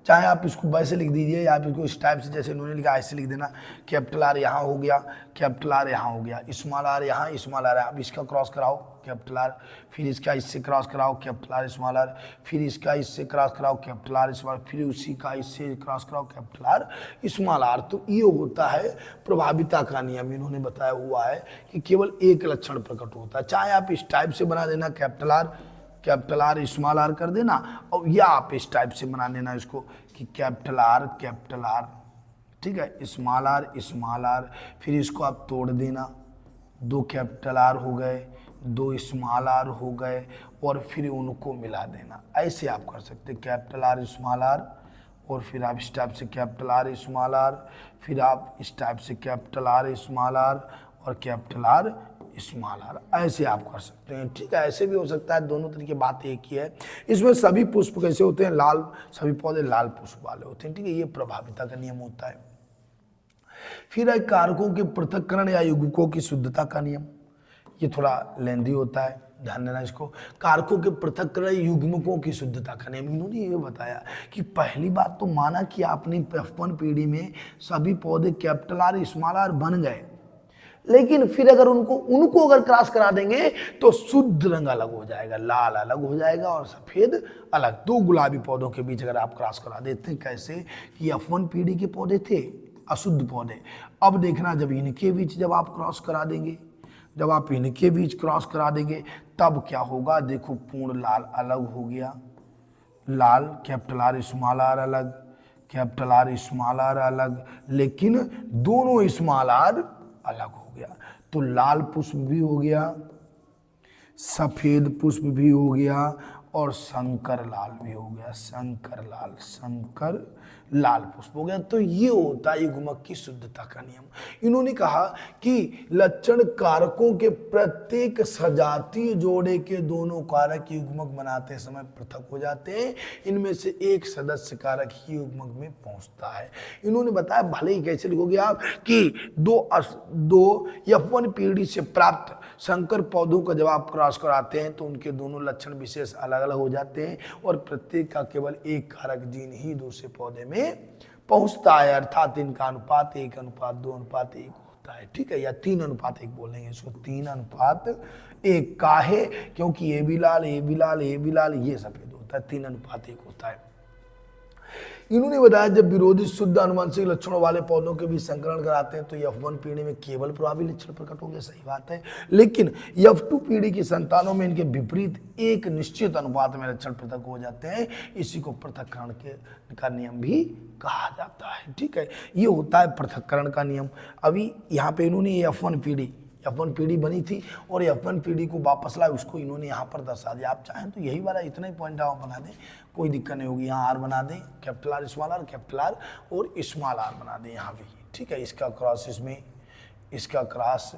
A: चाहे आप इसको वैसे लिख दीजिए या आप इसको इस टाइप से जैसे इन्होंने लिखा ऐसे लिख देना। कैपिटल आर यहाँ हो गया, कैपिटल आर यहाँ हो गया, स्मॉल आर यहाँ, स्मॉल आर। आप इसका क्रॉस कराओ कैपिटल आर, फिर इसका इससे क्रॉस कराओ कैपिटल आर स्मॉल आर, फिर इसका इससे क्रॉस कराओ कैपिटल आर स्मॉल, फिर उसी का इससे क्रॉस कराओ कैपिटल आर स्मॉल आर। तो ये होता है प्रभाविता का नियम। इन्होंने बताया हुआ है कि केवल एक लक्षण प्रकट होता है। चाहे आप इस टाइप से बना देना कैपिटल आर स्मॉल आर कर देना, और या आप इस टाइप से बना देना इसको कि कैपिटल आर, ठीक है, स्मॉल आर, फिर इसको आप तोड़ देना, 2 कैपिटल आर हो गए, 2 स्मॉल आर हो गए, और फिर उनको मिला देना। ऐसे आप कर सकते हैं कैपिटल आर स्मॉल आर, और फिर आप इस टाइप से कैपिटल आर स्मॉल आर, फिर आप इस टाइप से कैपिटल आर स्मॉल आर और कैपिटल आर स्मॉल आर, ऐसे आप कर सकते हैं। ठीक है, ऐसे भी हो सकता है, दोनों तरीके बात एक ही है। इसमें सभी पुष्प कैसे होते हैं, लाल, सभी पौधे लाल पुष्प वाले होते हैं। ठीक है, ये प्रभाविता का नियम होता है। फिर है कारकों के पृथक्करण या युग्मकों की शुद्धता का नियम। ये थोड़ा लेंदी होता है, ध्यान देना इसको। कारकों के पृथक्करण युग्मकों की शुद्धता का नियम। इन्होंने ये बताया कि पहली बात तो माना कि आपने F1 पीढ़ी में सभी पौधे कैपिटल आर स्मॉल आर बन गए, लेकिन फिर अगर उनको अगर क्रॉस करा देंगे तो शुद्ध रंग अलग हो जाएगा, लाल अलग हो जाएगा और सफेद अलग। 2 गुलाबी पौधों के बीच अगर आप क्रॉस करा देते हैं, कैसे कि F1 पीढ़ी के पौधे थे अशुद्ध पौधे। अब देखना, जब इनके बीच जब आप क्रॉस करा देंगे, जब आप इनके बीच क्रॉस करा देंगे तब क्या होगा, देखो पूर्ण लाल अलग हो गया, लाल कैपिटल आर स्मॉल आर अलग, कैपिटल आर स्मॉल आर अलग, लेकिन दोनों स्मॉल आर अलग हो गया। तो लाल पुष्प भी हो गया, सफेद पुष्प भी हो गया, और शंकर लाल भी हो गया, शंकर लाल पुष्प हो गया। तो ये होता है युग्मक की शुद्धता का नियम। इन्होंने कहा कि लक्षण कारकों के प्रत्येक सजातीय जोड़े के दोनों कारक युग्मक बनाते समय पृथक हो जाते हैं। इनमें से एक सदस्य कारक ही युग्मक में पहुंचता है। इन्होंने बताया, भले ही कैसे लिखोगे आप कि दो F1 पीढ़ी से प्राप्त संकर पौधों का जब आप क्रॉस कराते हैं तो उनके दोनों लक्षण विशेष अलग अलग हो जाते हैं, और प्रत्येक का केवल एक कारक जीन ही दूसरे पौधे में पहुंचता है। अर्थात इनका अनुपात 1:2:1 होता है। ठीक है, या 3:1 बोलेंगे इसको, 3:1 का है, क्योंकि ये भी लाल, ये भी लाल, ये भी लाल, ये सफेद होता है, 3:1 होता है। इन्होंने बताया, जब विरोधी शुद्ध आनुवंशिक लक्षणों वाले पौधों के बीच संकरण कराते हैं तो F1 पीढ़ी में केवल प्रभावी लक्षण प्रकट होंगे, सही बात है। लेकिन F2 पीढ़ी की संतानों में इनके विपरीत एक निश्चित अनुपात में लक्षण पृथक हो जाते हैं। इसी को पृथक्करण का नियम भी कहा जाता है। ठीक है, ये होता है पृथक्करण का नियम। अभी यहाँ पे इन्होंने F1 पीढ़ी बनी थी और F1 पीढ़ी को वापस लाए, उसको इन्होंने यहाँ पर दर्शा दिया। आप चाहें तो यही वाला इतना ही पॉइंट आप बना दें, कोई दिक्कत नहीं होगी। यहाँ आर बना दें, capital R small R, capital R और स्मॉल आर बना दें यहाँ भी। ठीक है, इसका क्रॉस इसमें, इसका क्रॉस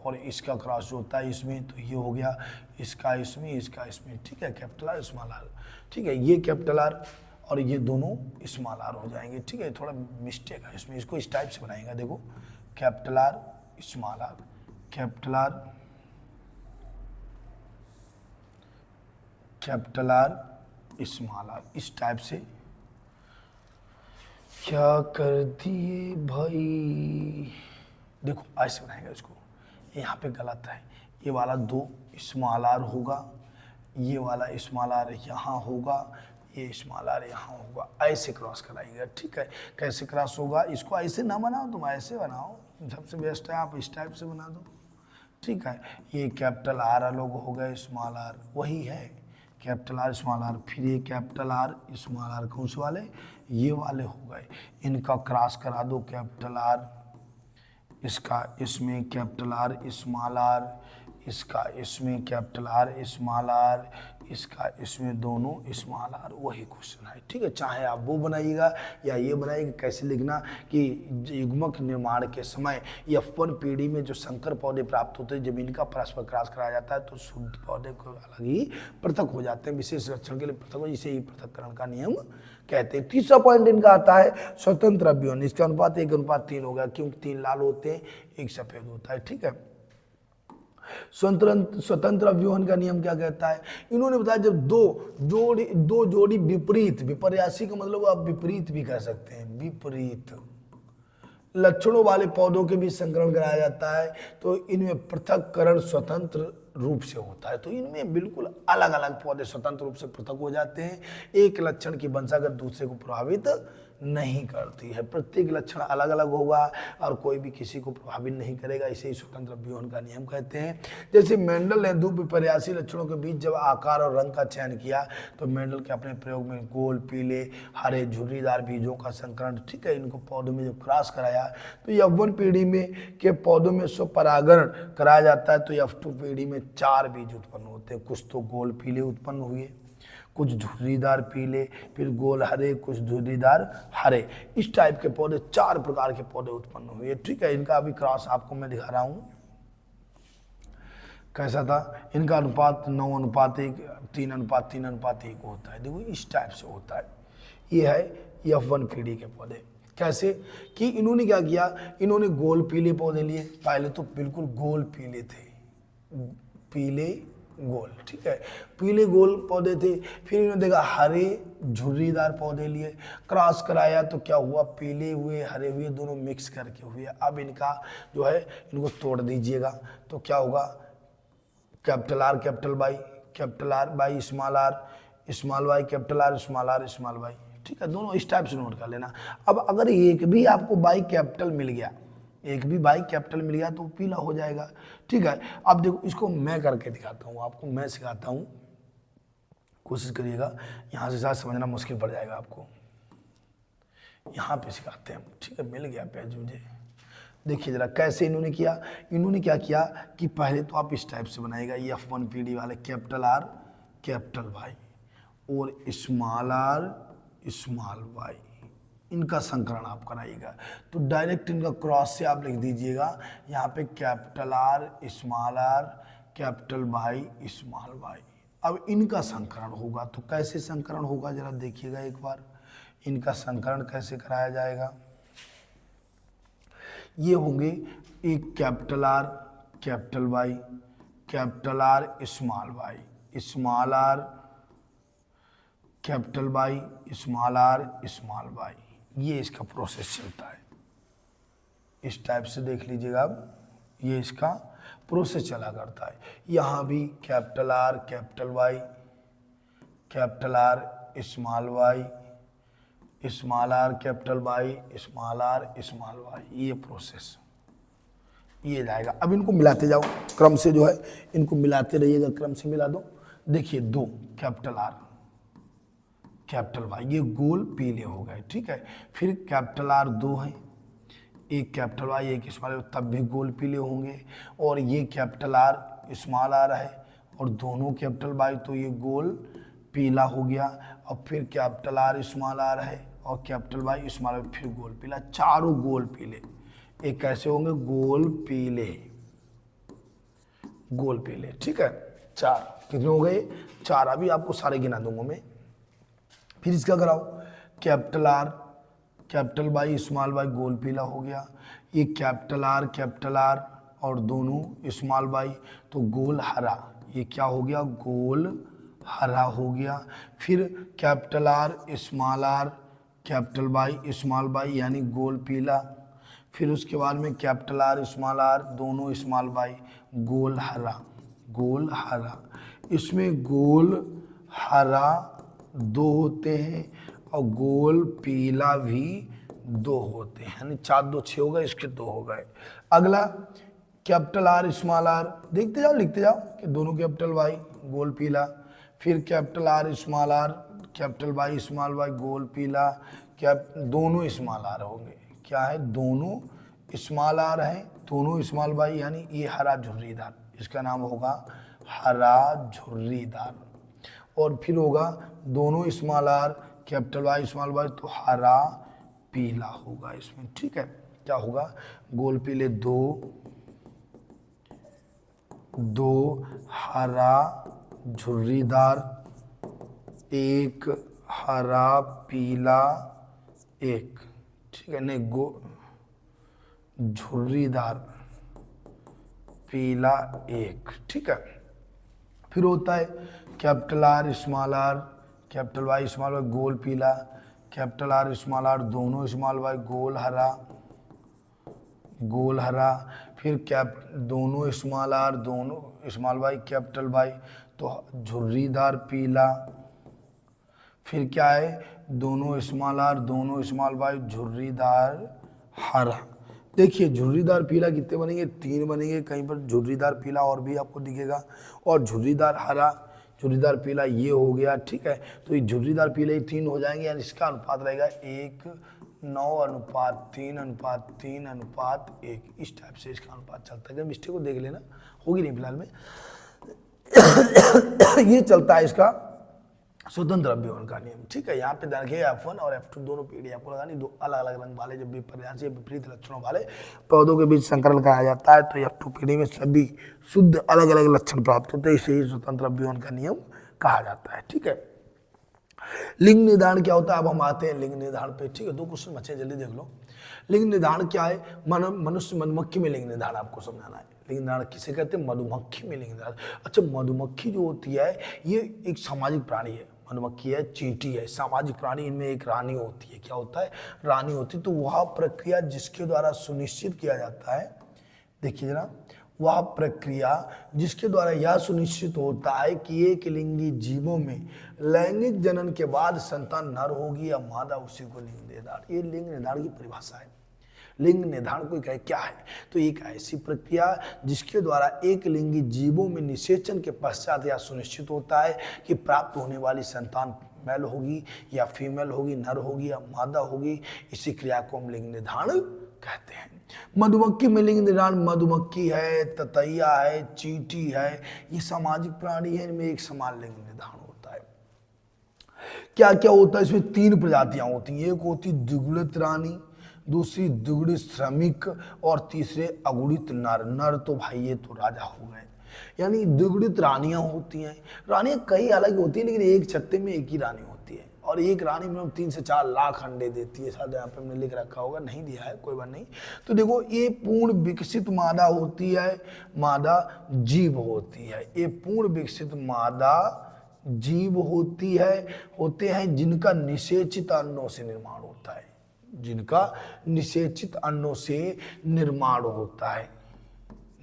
A: और इसका क्रॉस जो होता है इसमें, तो ये हो गया इसका इसमें, इसका इसमें। ठीक है, कैपिटल आर स्मॉल आर। ठीक है, ये कैपिटल आर और ये दोनों स्मॉल आर हो जाएंगे। ठीक है, थोड़ा मिस्टेक है इसमें, इसको इस टाइप से बनाएगा। देखो, capital R small R, capital R small R, इस टाइप से। क्या कर दिए भाई, देखो ऐसे बनाएगा इसको। यहाँ पे गलत है, ये वाला 2 स्मॉल आर होगा, ये वाला स्मॉल आर यहाँ होगा, ये स्मॉल आर यहाँ होगा, ऐसे क्रॉस कराइएगा। ठीक है, कैसे क्रॉस होगा, इसको ऐसे ना बनाओ, तुम ऐसे बनाओ, सबसे बेस्ट है आप इस टाइप से बना दो। ठीक है, ये कैपिटल आर अलग हो गए, स्मॉल आर वही है, कैपिटल आर स्मॉल आर, फिर ये कैपिटल आर स्मॉल आर, कौन से वाले, ये वाले हो गए। इनका क्रॉस करा दो, कैपिटल आर, इसका इसमें कैपिटल आर स्मॉल आर, इसका इसमें कैपिटल आर स्मॉल आर, इसका इसमें दोनों स्मॉल आर, वही क्वेश्चन है। ठीक है, चाहे आप वो बनाइएगा या ये बनाइएगा। कैसे लिखना कि युग्मक निर्माण के समय F1 पीढ़ी में जो संकर पौधे प्राप्त होते हैं, जब इनका परस्पर क्रॉस कराया जाता है तो शुद्ध पौधे को अलग ही पृथक हो जाते हैं, विशेष लक्षण के लिए पृथक हो, इसे ही पृथक्करण का नियम कहते हैं। तीसरा पॉइंट इनका आता है स्वतंत्र अभिवन। इसका अनुपात 1:3 होगा, क्योंकि 3 लाल होते हैं, 1 सफेद होता है। ठीक है, स्वतंत्र स्वतंत्र अव्यूहन का नियम क्या कहता है? इन्होंने बताया जब दो जोड़ी विपरीत, विपर्यासी का मतलब आप विपरीत भी कह सकते हैं, विपरीत लक्षणों वाले पौधों के बीच संकरण कराया जाता है तो इनमें पृथक्करण स्वतंत्र रूप से होता है। तो इनमें बिल्कुल अलग अलग पौधे स्वतंत्र रूप से पृथक हो जाते हैं। एक लक्षण की वंशागत दूसरे को प्रभावित नहीं करती है, प्रत्येक लक्षण अलग अलग होगा और कोई भी किसी को प्रभावित नहीं करेगा, इसे ही स्वतंत्र अव्यूहन का नियम कहते हैं। जैसे मेंडल ने दो विपर्यासी लक्षणों के बीच जब आकार और रंग का चयन किया तो मेंडल के अपने प्रयोग में गोल, पीले, हरे, झुर्रीदार बीजों का संकरण, ठीक है, इनको पौधों में जब क्रॉस कराया तो यौवन पीढ़ी में के पौधों में स्वपरागण कराया जाता है तो F2 पीढ़ी में 4 बीज उत्पन्न होते हैं। कुछ तो गोल पीले उत्पन्न हुए, कुछ झुर्रीदार पीले, फिर गोल हरे, कुछ झुर्रीदार हरे, इस टाइप के पौधे 4 प्रकार के पौधे उत्पन्न हुए, ठीक है। इनका अभी क्रॉस आपको मैं दिखा रहा हूं कैसा था। इनका अनुपात 9:1, 3:3:1 होता है। देखो इस टाइप से होता है। ये है F1 पीढ़ी के पौधे। कैसे कि इन्होंने क्या किया, इन्होंने गोल पीले पौधे लिए। पहले तो बिल्कुल गोल पीले थे, पीले गोल, ठीक है, पीले गोल पौधे थे। फिर इन्होंने देखा हरे झुर्रीदार पौधे लिए, क्रॉस कराया तो क्या हुआ, पीले हुए हरे हुए दोनों मिक्स करके हुए। अब इनका जो है इनको तोड़ दीजिएगा तो क्या होगा, capital R capital Y small Y capital R small Y, ठीक है। दोनों इस टाइप से नोट कर लेना। अब अगर एक भी आपको बाई कैपिटल मिल गया, एक भी बाई कैपिटल मिल गया तो पीला हो जाएगा, ठीक है। अब देखो इसको मैं करके दिखाता हूँ आपको, मैं सिखाता हूँ, कोशिश करिएगा। यहाँ से शायद समझना मुश्किल पड़ जाएगा आपको, यहाँ पे सिखाते हैं, ठीक है। मिल गया पेज मुझे, देखिए जरा कैसे इन्होंने किया। इन्होंने क्या किया कि पहले तो आप इस टाइप से बनाएगा, ये F1 पीढ़ी वाले कैपिटल आर कैपिटल वाई और स्मॉल आर स्मॉल वाई, इनका संकरण आप कराइएगा। तो डायरेक्ट इनका क्रॉस से आप लिख दीजिएगा यहाँ पे capital R capital Y small Y. अब इनका संकरण होगा तो कैसे संकरण होगा जरा देखिएगा एक बार, इनका संकरण कैसे कराया जाएगा। ये होंगे एक capital R capital Y, capital R small R capital Y small Y, ये इसका प्रोसेस चलता है। इस टाइप से देख लीजिएगा, अब ये इसका प्रोसेस चला करता है। यहाँ भी capital R capital Y small R capital Y small Y, ये प्रोसेस ये जाएगा। अब इनको मिलाते जाओ क्रम से, जो है इनको मिलाते रहिएगा, क्रम से मिला दो। देखिए 2 कैपिटल आर कैपिटल वाई, ये गोल पीले हो गए, ठीक है। फिर कैपिटल आर 2 है, एक कैपिटल वाई एक स्मॉल, तब भी गोल पीले होंगे। और ये कैपिटल आर स्मॉल आर है और दोनों कैपिटल वाई, तो ये गोल पीला हो गया। और फिर कैपिटल आर स्मॉल आर है और कैपिटल वाई स्मॉल, फिर गोल पीला, चारों गोल पीले। एक कैसे होंगे, गोल पीले, ठीक है। 4 कितने हो गए, 4। अभी आपको सारे गिना दूंगा मैं। फिर इसका कराओ, capital R capital Y small Y गोल पीला हो गया। ये कैपिटल आर और दोनों स्मॉल वाई, तो गोल हरा, ये क्या हो गया, गोल हरा हो गया। फिर capital R capital Y small Y यानी गोल पीला। फिर उसके बाद में कैपिटल आर दोनों स्मॉल वाई, गोल हरा। इसमें गोल हरा 2 होते हैं और गोल पीला भी 2 होते हैं, यानी 4 2 6 हो गए, इसके 2 हो गए। अगला कैपिटल आर स्मॉल आर, देखते जाओ लिखते जाओ कि दोनों कैपिटल वाई गोल पीला। फिर capital R capital Y small Y गोल पीला, दोनों स्मॉल आर होंगे, क्या है, दोनों स्मॉल आर है, दोनों स्मॉल वाई, यानी ये हरा झुर्रीदार, इसका नाम होगा हरा झुर्रीदार। और फिर होगा दोनों small R capital Y small Y, तो हरा पीला होगा इसमें, ठीक है। क्या होगा, गोल पीले 2 हरा झुर्रीदार 1 हरा पीला 1, ठीक है। नहीं, झुर्रीदार पीला एक, ठीक है। फिर होता है capital R small R, capital Y small Y गोल पीला, कैपिटल आर स्मॉल आर दोनों स्मॉल वाई गोल हरा, गोल हरा। फिर दोनों स्मॉल आर दोनों स्मॉल वाई कैपिटल वाई तो झुर्रीदार पीला। फिर क्या है, दोनों स्मॉल आर दोनों स्मॉल वाई झुर्रीदार हरा। देखिए झुर्रीदार पीला कितने बनेंगे, 3 बनेंगे, कहीं पर झुर्रीदार पीला और भी आपको दिखेगा, और झुर्रीदार हरा, झुर्रीदार पीला ये हो गया, ठीक है। तो ये झुर्रीदार पीले ही 3 हो जाएंगे, यानी इसका अनुपात रहेगा 1:9:3:3:1, इस टाइप से इसका अनुपात चलता है। अगर मिस्टेक को देख लेना, होगी नहीं फिलहाल में। ये चलता है इसका स्वतंत्र अभिवन का नियम, ठीक है। यहाँ पे देखिए F1 और F2 दोनों पीढ़ी आपको लगानी, दो अलग अलग रंग वाले जब भी पर्यायी विपरीत लक्षणों वाले पौधों के बीच संकरण कहा जाता है, तो F2 पीढ़ी में सभी शुद्ध अलग अलग लक्षण प्राप्त होते हैं, इसे ही स्वतंत्र अभिवन का नियम कहा जाता है, ठीक है। लिंग निर्धारण क्या होता है, अब हम आते हैं लिंग निर्धारण पे, ठीक है। 2 क्वेश्चन बचे, जल्दी देख लो। लिंग निर्धारण क्या है, मनुष्य मधुमक्खी में लिंग निर्धारण आपको समझाना है। लिंग निर्धारण किसे कहते हैं, मधुमक्खी में लिंग निर्धारण। अच्छा, मधुमक्खी जो होती है ये एक सामाजिक प्राणी है, मधुमक्खी है, चींटी है, सामाजिक प्राणी। इनमें एक रानी होती है, क्या होता है, रानी होती है। तो वह प्रक्रिया जिसके द्वारा सुनिश्चित किया जाता है, देखिए जरा, वह प्रक्रिया जिसके द्वारा यह सुनिश्चित होता है कि एक लिंगी जीवों में लैंगिक जनन के बाद संतान नर होगी या मादा, उसी को लिंग निर्धारण, ये लिंग निर्धारण की परिभाषा है। लिंग निर्धारण को क्या है, तो एक ऐसी प्रक्रिया जिसके द्वारा एक लिंगी जीवों में निषेचन के पश्चात यह सुनिश्चित होता है कि प्राप्त होने वाली संतान मेल होगी या फीमेल होगी, नर होगी या मादा होगी। इसी क्रिया को हम लिंग निर्धारण कहते हैं। मधुमक्खी में लिंग निर्धारण, मधुमक्खी है, ततैया है, चींटी है, ये सामाजिक प्राणी है, इनमें एक समान लिंग निर्धारण होता है। क्या क्या होता है इसमें, 3 प्रजातियां होती हैं, एक होती द्विगुणित रानी, दूसरी द्विगुणित श्रमिक, और तीसरे अगुणित नर। नर तो भाई ये तो राजा हो गए, यानी द्विगुणित रानियां होती हैं। रानियां कई अलग होती हैं, लेकिन एक छत्ते में एक ही रानी होती है, और एक रानी में 3 से 4 लाख अंडे देती है। शायद यहाँ पे हमने लिख रखा होगा, नहीं दिया है, कोई बात नहीं। तो देखो, ये पूर्ण विकसित मादा होती है, मादा जीव होती है। ये पूर्ण विकसित मादा जीव होती है, होते हैं जिनका निषेचित अंडों से निर्माण होता है, जिनका निषेचित अंडों से निर्माण होता है।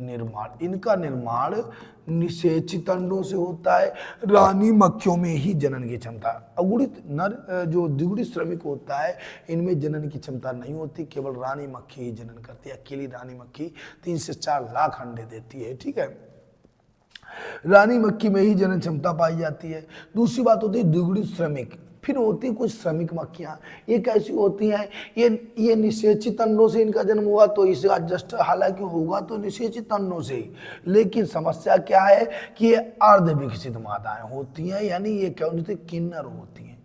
A: निर्माण, इनका निर्माण निषेचित अंडों से होता है। रानी मक्खियों में ही जनन की क्षमता, अगुणित नर जो द्विगुणित श्रमिक होता है, इनमें जनन की क्षमता नहीं होती, केवल रानी मक्खी ही जनन करती है। अकेली रानी मक्खी 3 से 4 लाख अंडे देती है, ठीक है। रानी मक्खी में ही जनन क्षमता पाई जाती है। दूसरी बात होती है द्विगुणित श्रमिक। फिर होती है कुछ श्रमिक मक्खियां, ये कैसी होती हैं, ये निषेचित अंडों से इनका जन्म हुआ, तो इसे एडजस्ट हालांकि होगा तो निषेचित अंडों से ही, लेकिन समस्या क्या है कि ये अर्ध विकसित मादाएं होती हैं, यानी ये क्या होती है, किन्नर होती हैं।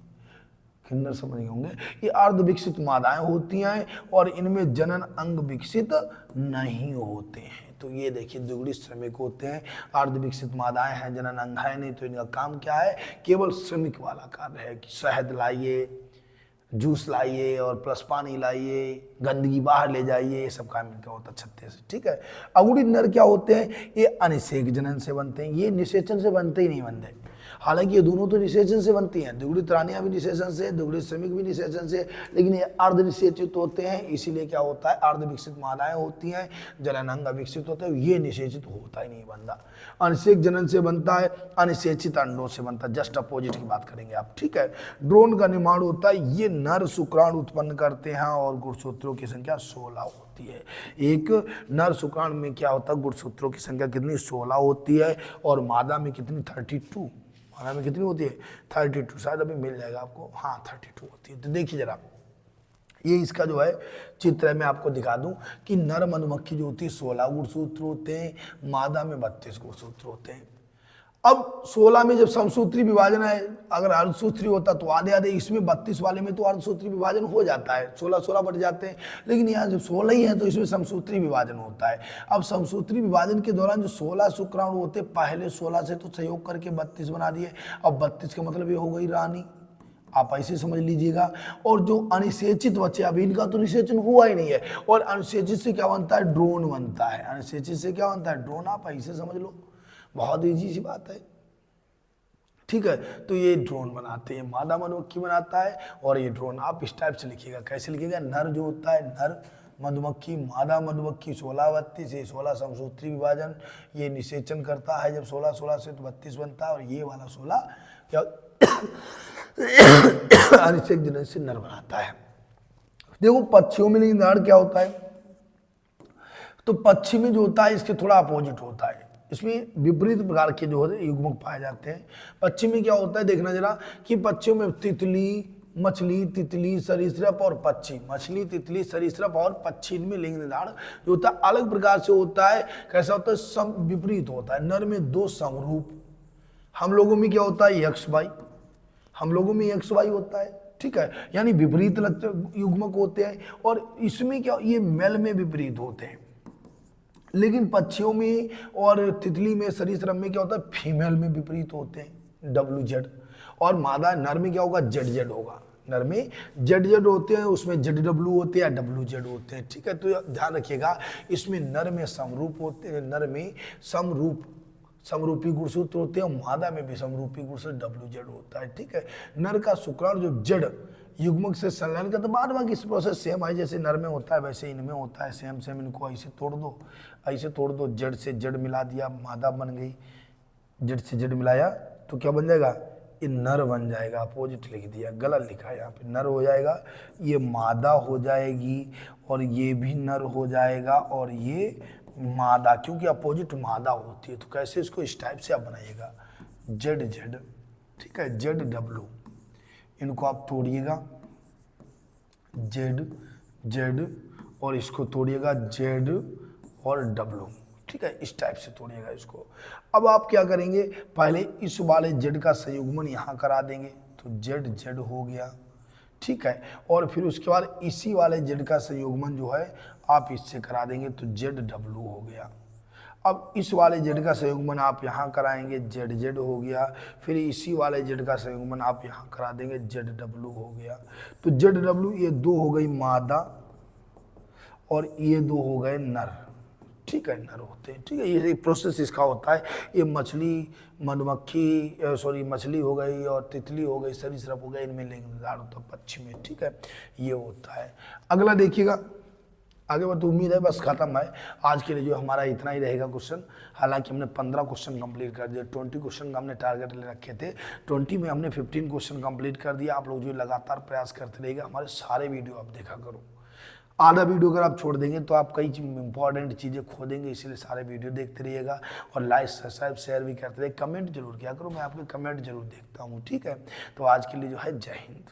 A: किन्नर समझ गए होंगे, ये अर्ध विकसित मादाएं होती हैं और इनमें जनन अंग विकसित नहीं होते हैं। तो ये देखिए द्विगुणित श्रमिक होते हैं, अर्ध विकसित मादाएं हैं, जनन अंग है नहीं, तो इनका काम क्या है, केवल श्रमिक वाला कार्य है कि शहद लाइए, जूस लाइए और प्लस पानी लाइए, गंदगी बाहर ले जाइए, ये सब काम इनका होता है छत्ते से, ठीक है। अगुणित नर क्या होते हैं, ये अनिषेक जनन से बनते हैं, ये निषेचन से बनते ही नहीं बनते। हालांकि ये दोनों तो निषेचन से बनती हैं, द्विगुणित रानियां भी निषेचन से, द्विगुणित श्रमिक भी निषेचन से, लेकिन ये अर्ध निषेचित होते हैं, इसीलिए क्या होता है, अर्ध विकसित मादाएं होती हैं, जनन अंग अविकसित होते हैं, ये निषेचित होता ही नहीं बनता। अनिषेक जनन से बनता है, अनिषेचित अंडों से बनता है, जस्ट अपोजिट की बात करेंगे आप, ठीक है। ड्रोन का निर्माण होता है, ये नर शुक्राणु उत्पन्न करते हैं और गुणसूत्रों की संख्या 16 होती है। एक नर शुक्राणु में क्या होता है, गुणसूत्रों की संख्या कितनी, 16 होती है, और मादा में कितनी, 32। मादा में कितनी होती है, 32, शायद अभी मिल जाएगा आपको, हाँ 32 होती है। तो देखिए जरा, ये इसका जो है चित्र है, मैं आपको दिखा दूं कि नर मधुमक्खी जो होती है 16 गुणसूत्र होते हैं, मादा में 32 गुणसूत्र होते हैं। अब 16 में जब समसूत्री विभाजन है, अगर अर्धसूत्री होता तो आधे आधे, इसमें 32 वाले में तो अर्धसूत्री विभाजन हो जाता है, 16-16 बढ़ जाते हैं, लेकिन यहाँ जब 16 ही है तो इसमें समसूत्री विभाजन होता है। अब समसूत्री विभाजन के दौरान जो 16 शुक्राणु होते, पहले 16 से तो संयोग करके 32 बना दिए, अब 32 का मतलब ये हो गई रानी, आप ऐसे समझ लीजिएगा। और जो अनिषेचित बच्चे, अब इनका तो निषेचन हुआ ही नहीं है, और अनुसेचित से क्या बनता है, ड्रोन बनता है। अनुसेचित से क्या बनता है, ड्रोन। आप ऐसे समझ लो, बहुत ईजी सी बात है, ठीक है। तो ये ड्रोन बनाते हैं, मादा मधुमक्खी बनाता है, और ये ड्रोन आप इस टाइप से लिखिएगा। कैसे लिखिएगा, नर जो होता है नर मधुमक्खी, मादा मधुमक्खी 16-32 से 16 समसूत्री विभाजन, ये निषेचन करता है जब 16-16 से तो 32 बनता है, और ये वाला 16 क्या अनिषेक जनन से नर बनाता है। देखो पक्षियों में लिंग निर्धारण क्या होता है, तो पक्षी में जो होता है इसके थोड़ा अपोजिट होता है, इसमें विपरीत प्रकार के जो होते हैं युग्मक पाए जाते हैं। पक्षी में क्या होता है, देखना जरा कि पक्षियों में तितली, मछली, तितली, सरीसृप और पक्षी, मछली, तितली, सरीसृप और पक्षी, इनमें लिंग निर्धारण जो होता है अलग प्रकार से होता है। कैसा होता है, सम विपरीत होता है। नर में 2 समरूप, हम लोगों में क्या होता है, एक्स वाई, हम लोगों में एक्स वाई होता है, ठीक है, यानी विपरीत युग्मक होते हैं। और इसमें क्या, ये मेल में विपरीत होते हैं। लेकिन पक्षियों में और तितली में, सरीसृप में क्या होता है, फीमेल में विपरीत होते हैं, WZ। और मादा नर में क्या होगा, ZZ होगा। नर में ZZ होते हैं, उसमें ZW होते हैं या WZ होते हैं, ठीक है। तो ध्यान रखिएगा, इसमें नर में समरूप होते हैं, नर में समरूपी गुणसूत्र होते हैं, मादा में भी समरूपी गुणसूत्र WZ होता है, ठीक है। नर का शुक्राणु जो जड़ युग्मक से संलयन करता है, बाद बाकी इस प्रोसेस सेम है, जैसे नर में होता है वैसे इनमें होता है, सेम सेम। इनको ऐसे तोड़ दो, ऐसे तोड़ दो, जड़ से जड़ मिला दिया, मादा बन गई, जड़ से जड़ मिलाया तो क्या बन जाएगा, ये नर बन जाएगा। अपोजिट लिख दिया, गलत लिखा है यहाँ पे, नर हो जाएगा, ये मादा हो जाएगी, और ये भी नर हो जाएगा, और ये मादा, क्योंकि अपोजिट मादा होती है। तो कैसे इसको इस टाइप से आप बनाइएगा, ZZ, ठीक है, ZW, इनको आप तोड़िएगा, Z और इसको तोड़िएगा Z और W, ठीक है, इस टाइप से तोड़िएगा इसको। अब आप क्या करेंगे, पहले इस वाले Z का संयुग्मन यहाँ करा देंगे, तो ZZ हो गया, ठीक है। और फिर उसके बाद इसी वाले Z का संयुग्मन जो है आप इससे करा देंगे, तो ZW हो गया। अब इस वाले Z का संयुग्मन आप यहाँ कराएंगे, ZZ हो गया। फिर इसी वाले Z का संयुग्मन आप यहाँ करा देंगे, ZW हो गया। तो ZW, ये 2 हो गई मादा और ये 2 हो गए नर, ठीक है, नर होते हैं, ठीक है। ये प्रोसेस इसका होता है। ये मछली, मधुमक्खी, मछली हो गई और तितली हो गई, सरीसृप हो गई, इनमें लिंग निर्धारण होता है पक्षी में, ठीक है, ये होता है। अगला देखिएगा, आगे बढ़, तो उम्मीद है बस खत्म है आज के लिए, जो हमारा इतना ही रहेगा क्वेश्चन। हालांकि हमने 15 क्वेश्चन कंप्लीट कर दिए, 20 क्वेश्चन का हमने टारगेट ले रखे थे, 20 में हमने 15 क्वेश्चन कंप्लीट कर दिया। आप लोग जो लगातार प्रयास करते रहिएगा, हमारे सारे वीडियो आप देखा करो। आधा वीडियो अगर आप छोड़ देंगे तो आप कई इंपॉर्टेंट चीज़ें खो देंगे, इसीलिए सारे वीडियो देखते रहिएगा, और लाइक सब्सक्राइब शेयर भी करते रहिए। कमेंट जरूर किया करो, मैं आपके कमेंट जरूर देखता हूँ, ठीक है। तो आज के लिए जो है, जय हिंद।